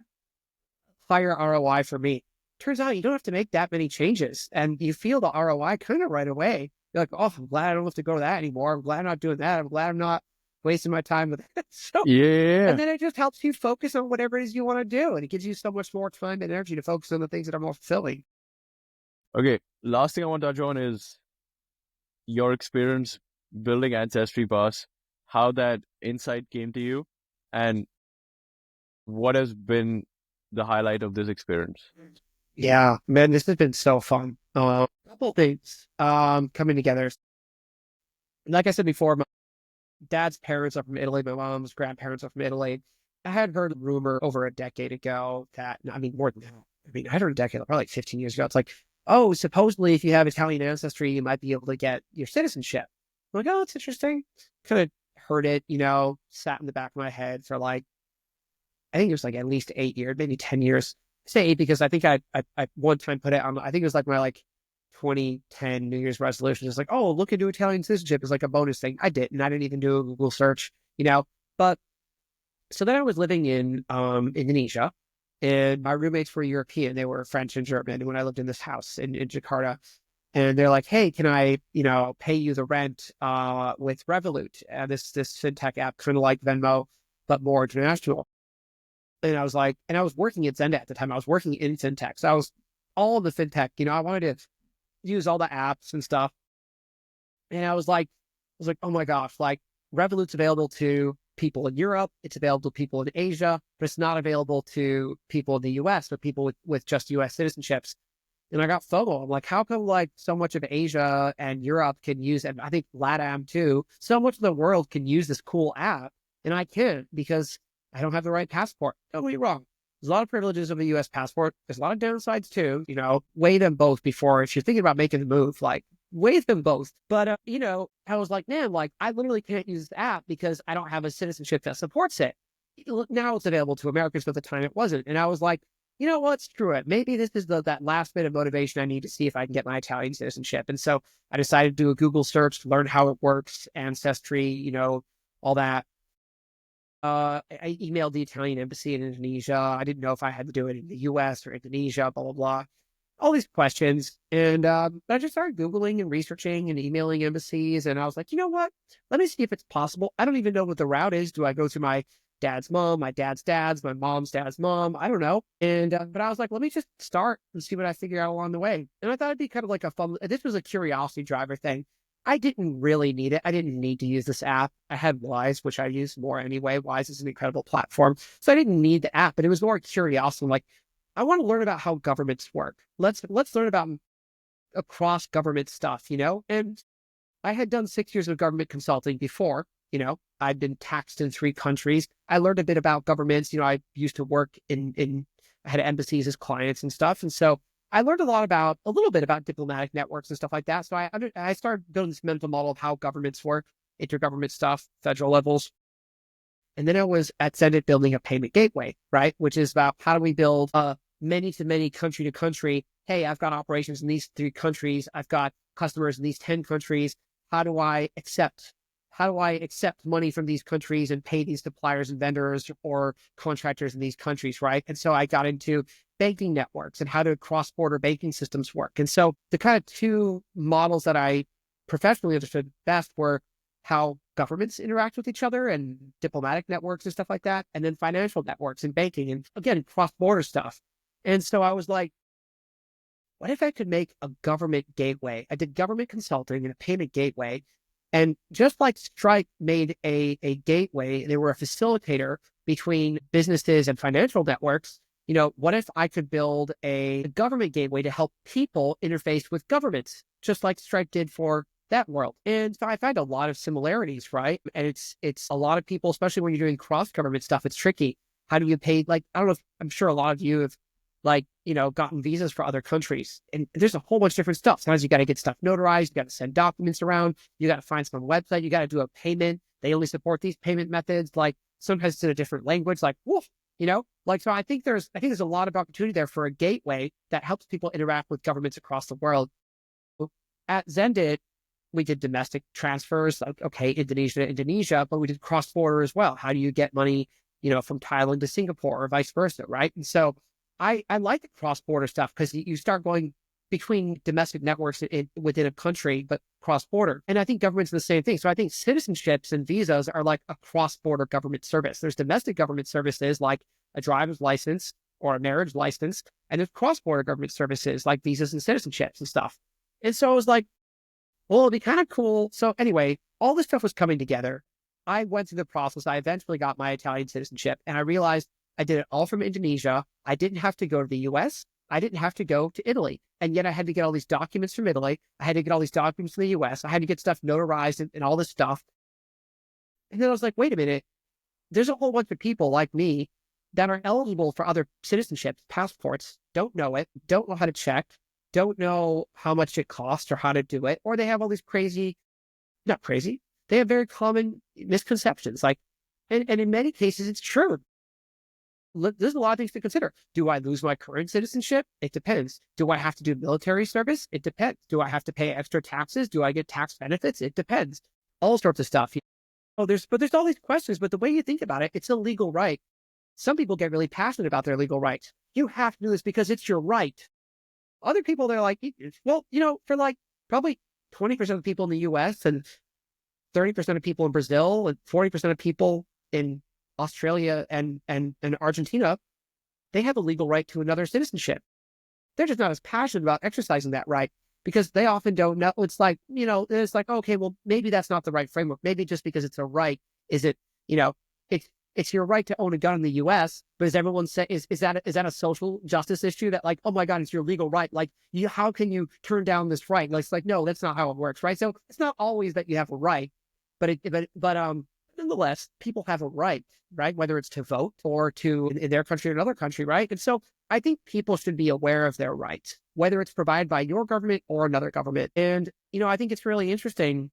higher ROI for me. Turns out you don't have to make that many changes and you feel the ROI kind of right away. You're like, oh, I'm glad I don't have to go to that anymore. I'm glad I'm not doing that. I'm glad I'm not wasting my time with it. And then it just helps you focus on whatever it is you want to do. And it gives you so much more time and energy to focus on the things that are more fulfilling. Okay. Last thing I want to touch on is your experience building AncestryPass, how that insight came to you, and what has been the highlight of this experience. Yeah, man, this has been so fun. A couple things coming together. Like I said before, my dad's parents are from Italy. My mom's grandparents are from Italy. I had heard a rumor over a decade ago that, more than that. I heard a decade, probably like 15 years ago. It's like, oh, supposedly if you have Italian ancestry, you might be able to get your citizenship. I'm like, oh, that's interesting. Kind of heard it, sat in the back of my head for like, I think it was like at least 8 years, maybe 10 years. I say 8 because I think I one time put it on, I think it was like my like 2010 New Year's resolution. It's like, oh, look into Italian citizenship is like a bonus thing. I didn't even do a Google search, but so then I was living in Indonesia and my roommates were European. They were French and German when I lived in this house in Jakarta. And they're like, hey, can I, pay you the rent with Revolut? This fintech app, kind of like Venmo, but more international. And I was like, and I was working at Xendit at the time. I was working in fintech. So I was all in the fintech, I wanted to use all the apps and stuff. And I was like, oh my gosh, like Revolut's available to people in Europe. It's available to people in Asia, but it's not available to people in the US, but people with just US citizenships. And I got FOMO. I'm like, how come like so much of Asia and Europe can use, and I think LATAM too, so much of the world can use this cool app and I can't because I don't have the right passport. Don't get me wrong. There's a lot of privileges of the US passport. There's a lot of downsides too, weigh them both before, if you're thinking about making the move, like weigh them both. But, I was like, man, like I literally can't use the app because I don't have a citizenship that supports it. Now it's available to Americans, but at the time it wasn't. And I was like, you know what, screw it. Maybe this is that last bit of motivation I need to see if I can get my Italian citizenship. And so I decided to do a Google search to learn how it works, ancestry, all that. I emailed the Italian embassy in Indonesia. I didn't know if I had to do it in the US or Indonesia, blah, blah, blah. All these questions. And I just started Googling and researching and emailing embassies. And I was like, you know what? Let me see if it's possible. I don't even know what the route is. Do I go to my dad's mom, my dad's dad's, my mom's dad's mom? I don't know. And, but I was like, let me just start and see what I figure out along the way. And I thought it'd be kind of like a fun, this was a curiosity driver thing. I didn't really need it. I didn't need to use this app. I had Wise, which I use more anyway. Wise is an incredible platform. So I didn't need the app, but it was more curiosity. Like, I want to learn about how governments work. Let's learn about across government stuff, And I had done 6 years of government consulting before, I'd been taxed in 3 countries. I learned a bit about governments. I used to work I had embassies as clients and stuff. And so I learned a little bit about diplomatic networks and stuff like that. So I started building this mental model of how governments work, intergovernment stuff, federal levels. And then I was at Xendit building a payment gateway, right? Which is about how do we build many to many, country to country. Hey, I've got operations in these 3 countries. I've got customers in these 10 countries. How do I accept money from these countries and pay these suppliers and vendors or contractors in these countries, right? And so I got into banking networks and how do cross-border banking systems work. And so the kind of 2 models that I professionally understood best were how governments interact with each other and diplomatic networks and stuff like that, and then financial networks and banking and, again, cross-border stuff. And so I was like, what if I could make a government gateway? I did government consulting and a payment gateway. And just like Stripe made a gateway, they were a facilitator between businesses and financial networks. What if I could build a government gateway to help people interface with governments, just like Stripe did for that world? And so I find a lot of similarities, right? And it's a lot of people, especially when you're doing cross-government stuff, it's tricky. How do you pay? Like, I don't know I'm sure a lot of you have gotten visas for other countries. And there's a whole bunch of different stuff. Sometimes you got to get stuff notarized. You got to send documents around. You got to find some website. You got to do a payment. They only support these payment methods. Like, sometimes it's in a different language, like, woof, so I think there's a lot of opportunity there for a gateway that helps people interact with governments across the world. At Xendit, we did domestic transfers, like, okay, Indonesia to Indonesia, but we did cross-border as well. How do you get money, from Thailand to Singapore or vice versa, right? And so I like the cross-border stuff because you start going between domestic networks within a country, but cross-border. And I think government's the same thing. So I think citizenships and visas are like a cross-border government service. There's domestic government services like a driver's license or a marriage license, and there's cross-border government services like visas and citizenships and stuff. And so I was like, well, it'd be kind of cool. So anyway, all this stuff was coming together. I went through the process. I eventually got my Italian citizenship, and I realized I did it all from Indonesia. I didn't have to go to the US. I didn't have to go to Italy. And yet I had to get all these documents from Italy. I had to get all these documents from the US. I had to get stuff notarized and all this stuff. And then I was like, wait a minute. There's a whole bunch of people like me that are eligible for other citizenships, passports, don't know it, don't know how to check, don't know how much it costs or how to do it. Or they have all these not crazy. They have very common misconceptions. Like, and in many cases, it's true. There's a lot of things to consider. Do I lose my current citizenship? It depends. Do I have to do military service? It depends. Do I have to pay extra taxes? Do I get tax benefits? It depends. All sorts of stuff. There's all these questions, but the way you think about it, it's a legal right. Some people get really passionate about their legal rights. You have to do this because it's your right. Other people, they're like, well, for like probably 20% of the people in the US and 30% of people in Brazil and 40% of people in Australia and Argentina, they have a legal right to another citizenship. They're just not as passionate about exercising that right because they often don't know. It's like, okay, well, maybe that's not the right framework. Maybe just because it's a right, is it, it's your right to own a gun in the US, but as everyone say, is that a social justice issue that like, oh my God, it's your legal right. Like, how can you turn down this right? Like, it's like, no, that's not how it works. Right. So it's not always that you have a right, but nonetheless, people have a right, whether it's to vote or to in their country or another country, right? And so I think people should be aware of their rights, whether it's provided by your government or another government. And, I think it's really interesting.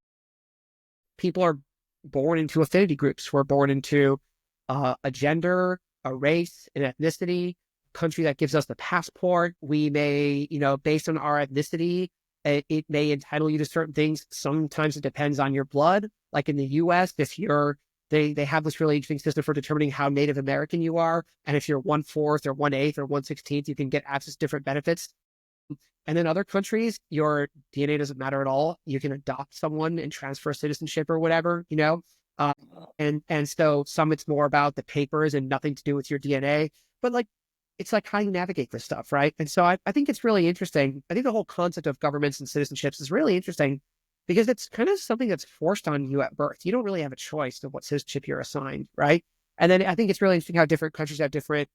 People are born into affinity groups. We're born into a gender, a race, an ethnicity, country that gives us the passport. We may, based on our ethnicity, it may entitle you to certain things. Sometimes it depends on your blood. Like in the US, if they have this really interesting system for determining how Native American you are. And if you're 1/4 or 1/8 or 1/16, you can get access to different benefits. And in other countries, your DNA doesn't matter at all. You can adopt someone and transfer citizenship or whatever, uh, and so some it's more about the papers and nothing to do with your DNA. But like, it's like how you navigate this stuff, right? And so I think it's really interesting. I think the whole concept of governments and citizenships is really interesting because it's kind of something that's forced on you at birth. You don't really have a choice of what citizenship you're assigned, right? And then I think it's really interesting how different countries have different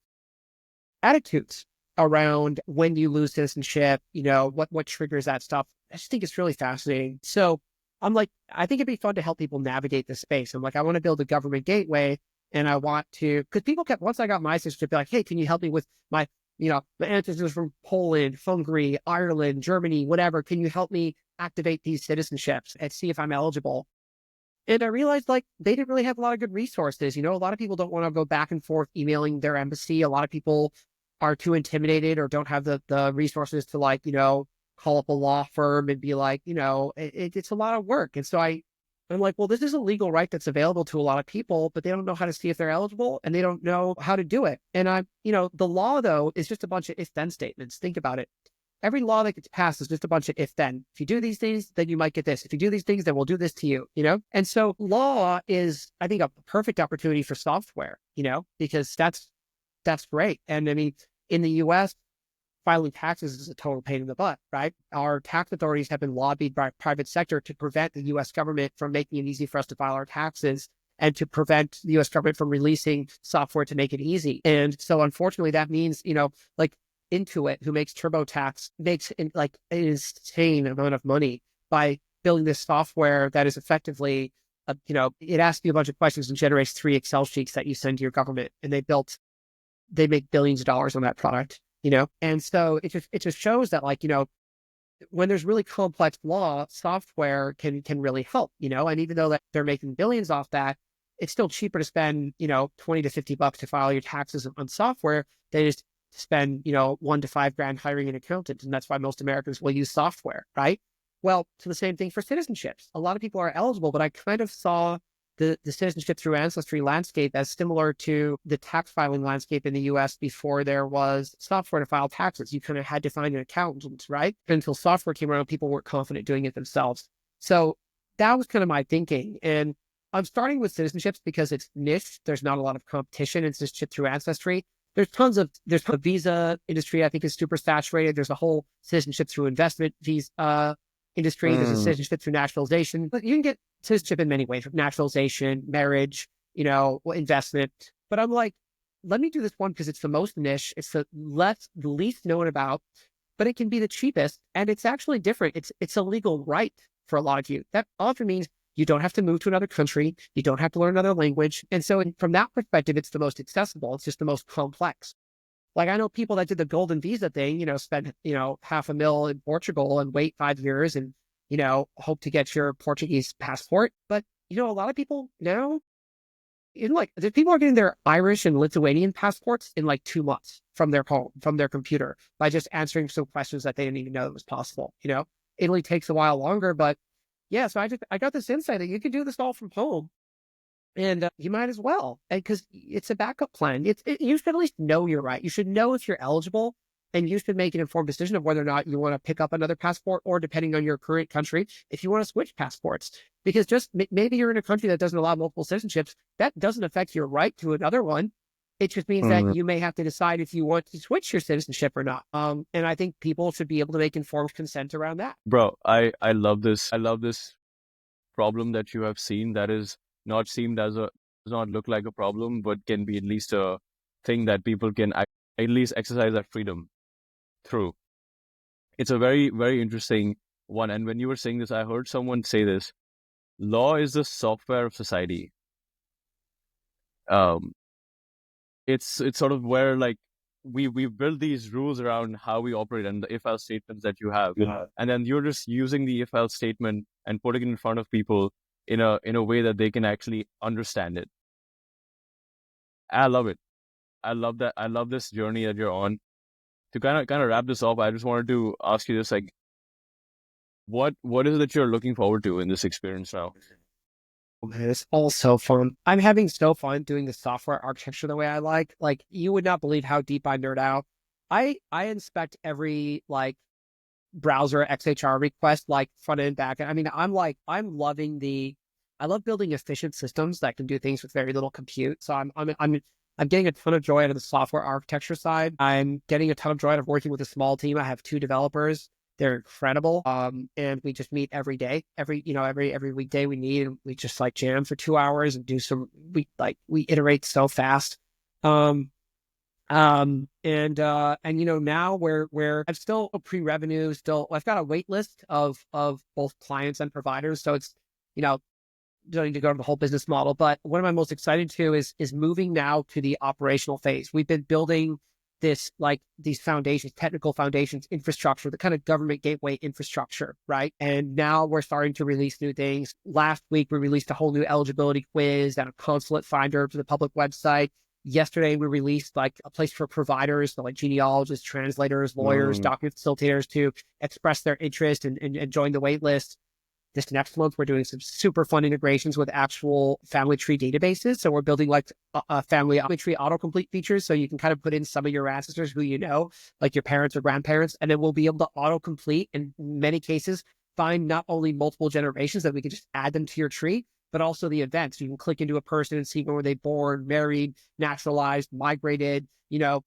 attitudes around when you lose citizenship, what triggers that stuff. I just think it's really fascinating. So I'm like, I think it'd be fun to help people navigate this space. I'm like, I want to build a government gateway and I want to, because people kept, once I got my citizenship, be like, hey, can you help me with my ancestors from Poland, Hungary, Ireland, Germany, whatever. Can you help me activate these citizenships and see if I'm eligible? And I realized like they didn't really have a lot of good resources. A lot of people don't want to go back and forth emailing their embassy. A lot of people are too intimidated or don't have the resources to call up a law firm and be like, it's a lot of work. And so I'm like, well, this is a legal right that's available to a lot of people, but they don't know how to see if they're eligible and they don't know how to do it. And the law though is just a bunch of if-then statements. Think about it. Every law that gets passed is just a bunch of if-then. If you do these things, then you might get this. If you do these things, then we'll do this to you, And so law is, I think, a perfect opportunity for software, because that's great. And I mean, in the US, filing taxes is a total pain in the butt, right? Our tax authorities have been lobbied by private sector to prevent the US government from making it easy for us to file our taxes and to prevent the US government from releasing software to make it easy. And so unfortunately, that means, like Intuit, who makes TurboTax, makes like an insane amount of money by building this software that is effectively, it asks you a bunch of questions and generates 3 Excel sheets that you send to your government. And they make billions of dollars on that product, And so it just shows that when there's really complex law, software can really help, And even though that they're making billions off that, it's still cheaper to spend, $20 to $50 to file your taxes on software than just spend, $1 to $5 grand hiring an accountant. And that's why most Americans will use software, right? Well, so the same thing for citizenships. A lot of people are eligible, but I kind of saw the citizenship through ancestry landscape as similar to the tax filing landscape in the US before there was software to file taxes. You kind of had to find an accountant, right? Until software came around, people weren't confident doing it themselves. So that was kind of my thinking. And I'm starting with citizenships because it's niche. There's not a lot of competition in citizenship through ancestry. There's a visa industry, I think, is super saturated. There's a whole citizenship through investment visa industry. There's a citizenship through nationalization. But you can get citizenship in many ways, naturalization, marriage, investment. But I'm like, let me do this one because it's the most niche. It's the least known about, but it can be the cheapest. And it's actually different. It's a legal right for a lot of you. That often means you don't have to move to another country. You don't have to learn another language. And so from that perspective, it's the most accessible. It's just the most complex. Like I know people that did the golden visa thing, spend, $500,000 in Portugal and wait 5 years and, hope to get your Portuguese passport. But, a lot of people now, people are getting their Irish and Lithuanian passports in 2 months from their home, from their computer, by just answering some questions that they didn't even know it was possible. Italy takes a while longer, but yeah, so I got this insight that you can do this all from home. And you might as well, because it's a backup plan. You should at least know you're right. You should know if you're eligible, and you should make an informed decision of whether or not you want to pick up another passport, or depending on your current country, if you want to switch passports. Because just maybe you're in a country that doesn't allow multiple citizenships, that doesn't affect your right to another one. It just means that you may have to decide if you want to switch your citizenship or not. And I think people should be able to make informed consent around that. Bro, I love this. I love this problem that you have seen that is not seemed as does not look like a problem, but can be at least a thing that people can at least exercise that freedom through. It's a very, very interesting one. And when you were saying this, I heard someone say this: law is the software of society. Um, it's sort of where we build these rules around how we operate and the if-else statements that you have, and then you're just using the if-else statement and putting it in front of people in a way that they can actually understand it. I love it. I love that. I love this journey that you're on. To kind of wrap this off, I just wanted to ask you this, like, what is it that you're looking forward to in this experience now? Oh, man, it's all so fun. I'm having so fun doing the software architecture the way I like. Like, you would not believe how deep I nerd out. I inspect every like browser XHR request, like front end, back end. I mean, I'm loving I love building efficient systems that can do things with very little compute. So I'm getting a ton of joy out of the software architecture side. I'm getting a ton of joy out of working with a small team. I have 2 developers. They're incredible. And we just meet every day. Every weekday we meet and we just like jam for 2 hours and we iterate so fast. Um, now we're I'm still a pre-revenue, still I've got a wait list of both clients and providers. So it's, don't need to go to the whole business model. But what am I most excited to is moving now to the operational phase. We've been building these foundations, technical foundations, infrastructure, the kind of government gateway infrastructure, right? And now we're starting to release new things. Last week, we released a whole new eligibility quiz and a consulate finder to the public website. Yesterday, we released like a place for providers, so like genealogists, translators, lawyers, document facilitators to express their interest and join the wait list. This next month, we're doing some super fun integrations with actual family tree databases. So we're building like a family tree autocomplete features. So you can kind of put in some of your ancestors who you know, like your parents or grandparents, and then we'll be able to autocomplete in many cases, find not only multiple generations that we can just add them to your tree, but also the events. You can click into a person and see when were they born, married, naturalized, migrated,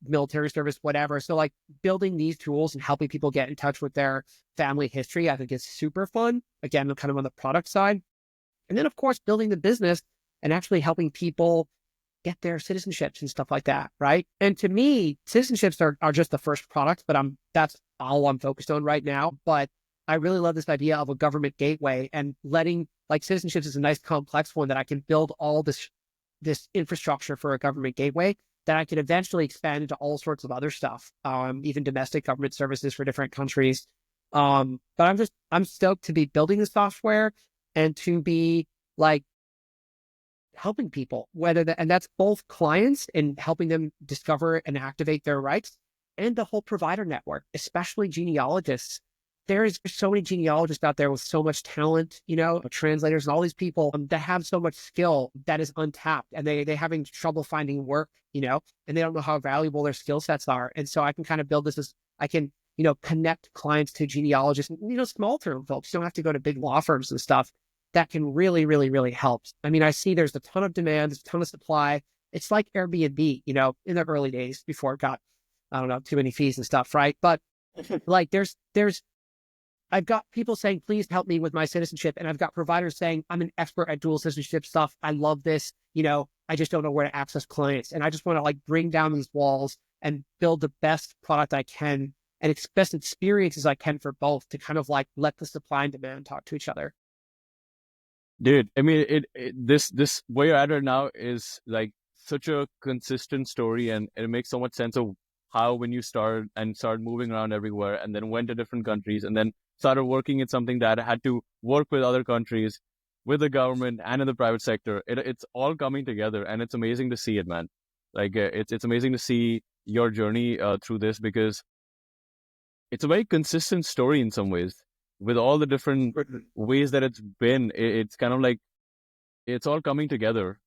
military service, whatever. So like building these tools and helping people get in touch with their family history, I think is super fun. Again, kind of on the product side. And then of course, building the business and actually helping people get their citizenships and stuff like that. Right. And to me, citizenships are just the first product, but that's all I'm focused on right now. But I really love this idea of a government gateway and letting like citizenships is a nice complex one that I can build all this infrastructure for a government gateway that I can eventually expand into all sorts of other stuff, even domestic government services for different countries. But I'm stoked to be building the software and to be like helping people, and that's both clients and helping them discover and activate their rights, and the whole provider network, especially genealogists. There's so many genealogists out there with so much talent, translators and all these people that have so much skill that is untapped, and they having trouble finding work, and they don't know how valuable their skill sets are. And so I can kind of build this as I can, connect clients to genealogists, small term folks. You don't have to go to big law firms and stuff. That can really, really, really help. I mean, I see there's a ton of demand, there's a ton of supply. It's like Airbnb, in the early days before it got, I don't know, too many fees and stuff, right? But like I've got people saying, please help me with my citizenship. And I've got providers saying, I'm an expert at dual citizenship stuff. I love this. I just don't know where to access clients. And I just want to like bring down these walls and build the best product I can and best experiences I can for both to kind of like let the supply and demand talk to each other. Dude, I mean, this where you're at right now is like such a consistent story, and it makes so much sense of how when you started moving around everywhere, and then went to different countries, and then started working in something that had to work with other countries, with the government and in the private sector. It's all coming together, and it's amazing to see it, man. Like it's amazing to see your journey through this, because it's a very consistent story in some ways, with all the different ways that it's been. It's kind of like it's all coming together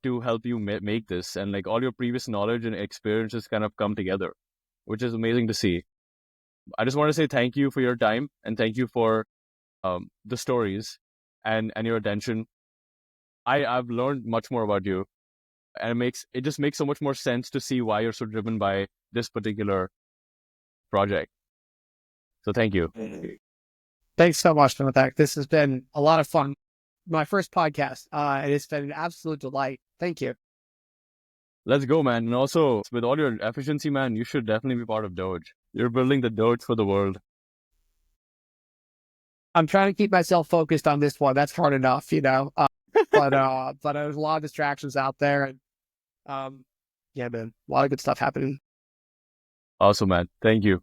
to help you make this, and like all your previous knowledge and experiences kind of come together, which is amazing to see. I just want to say thank you for your time, and thank you for the stories and your attention. I've learned much more about you, and it just makes so much more sense to see why you're so driven by this particular project. So thank you. Thanks so much, Mithak. This has been a lot of fun. My first podcast, and it's been an absolute delight. Thank you. Let's go, man. And also, with all your efficiency, man, you should definitely be part of Doge. You're building the Doge for the world. I'm trying to keep myself focused on this one. That's hard enough, but there's a lot of distractions out there, and yeah, man, a lot of good stuff happening. Awesome, man. Thank you.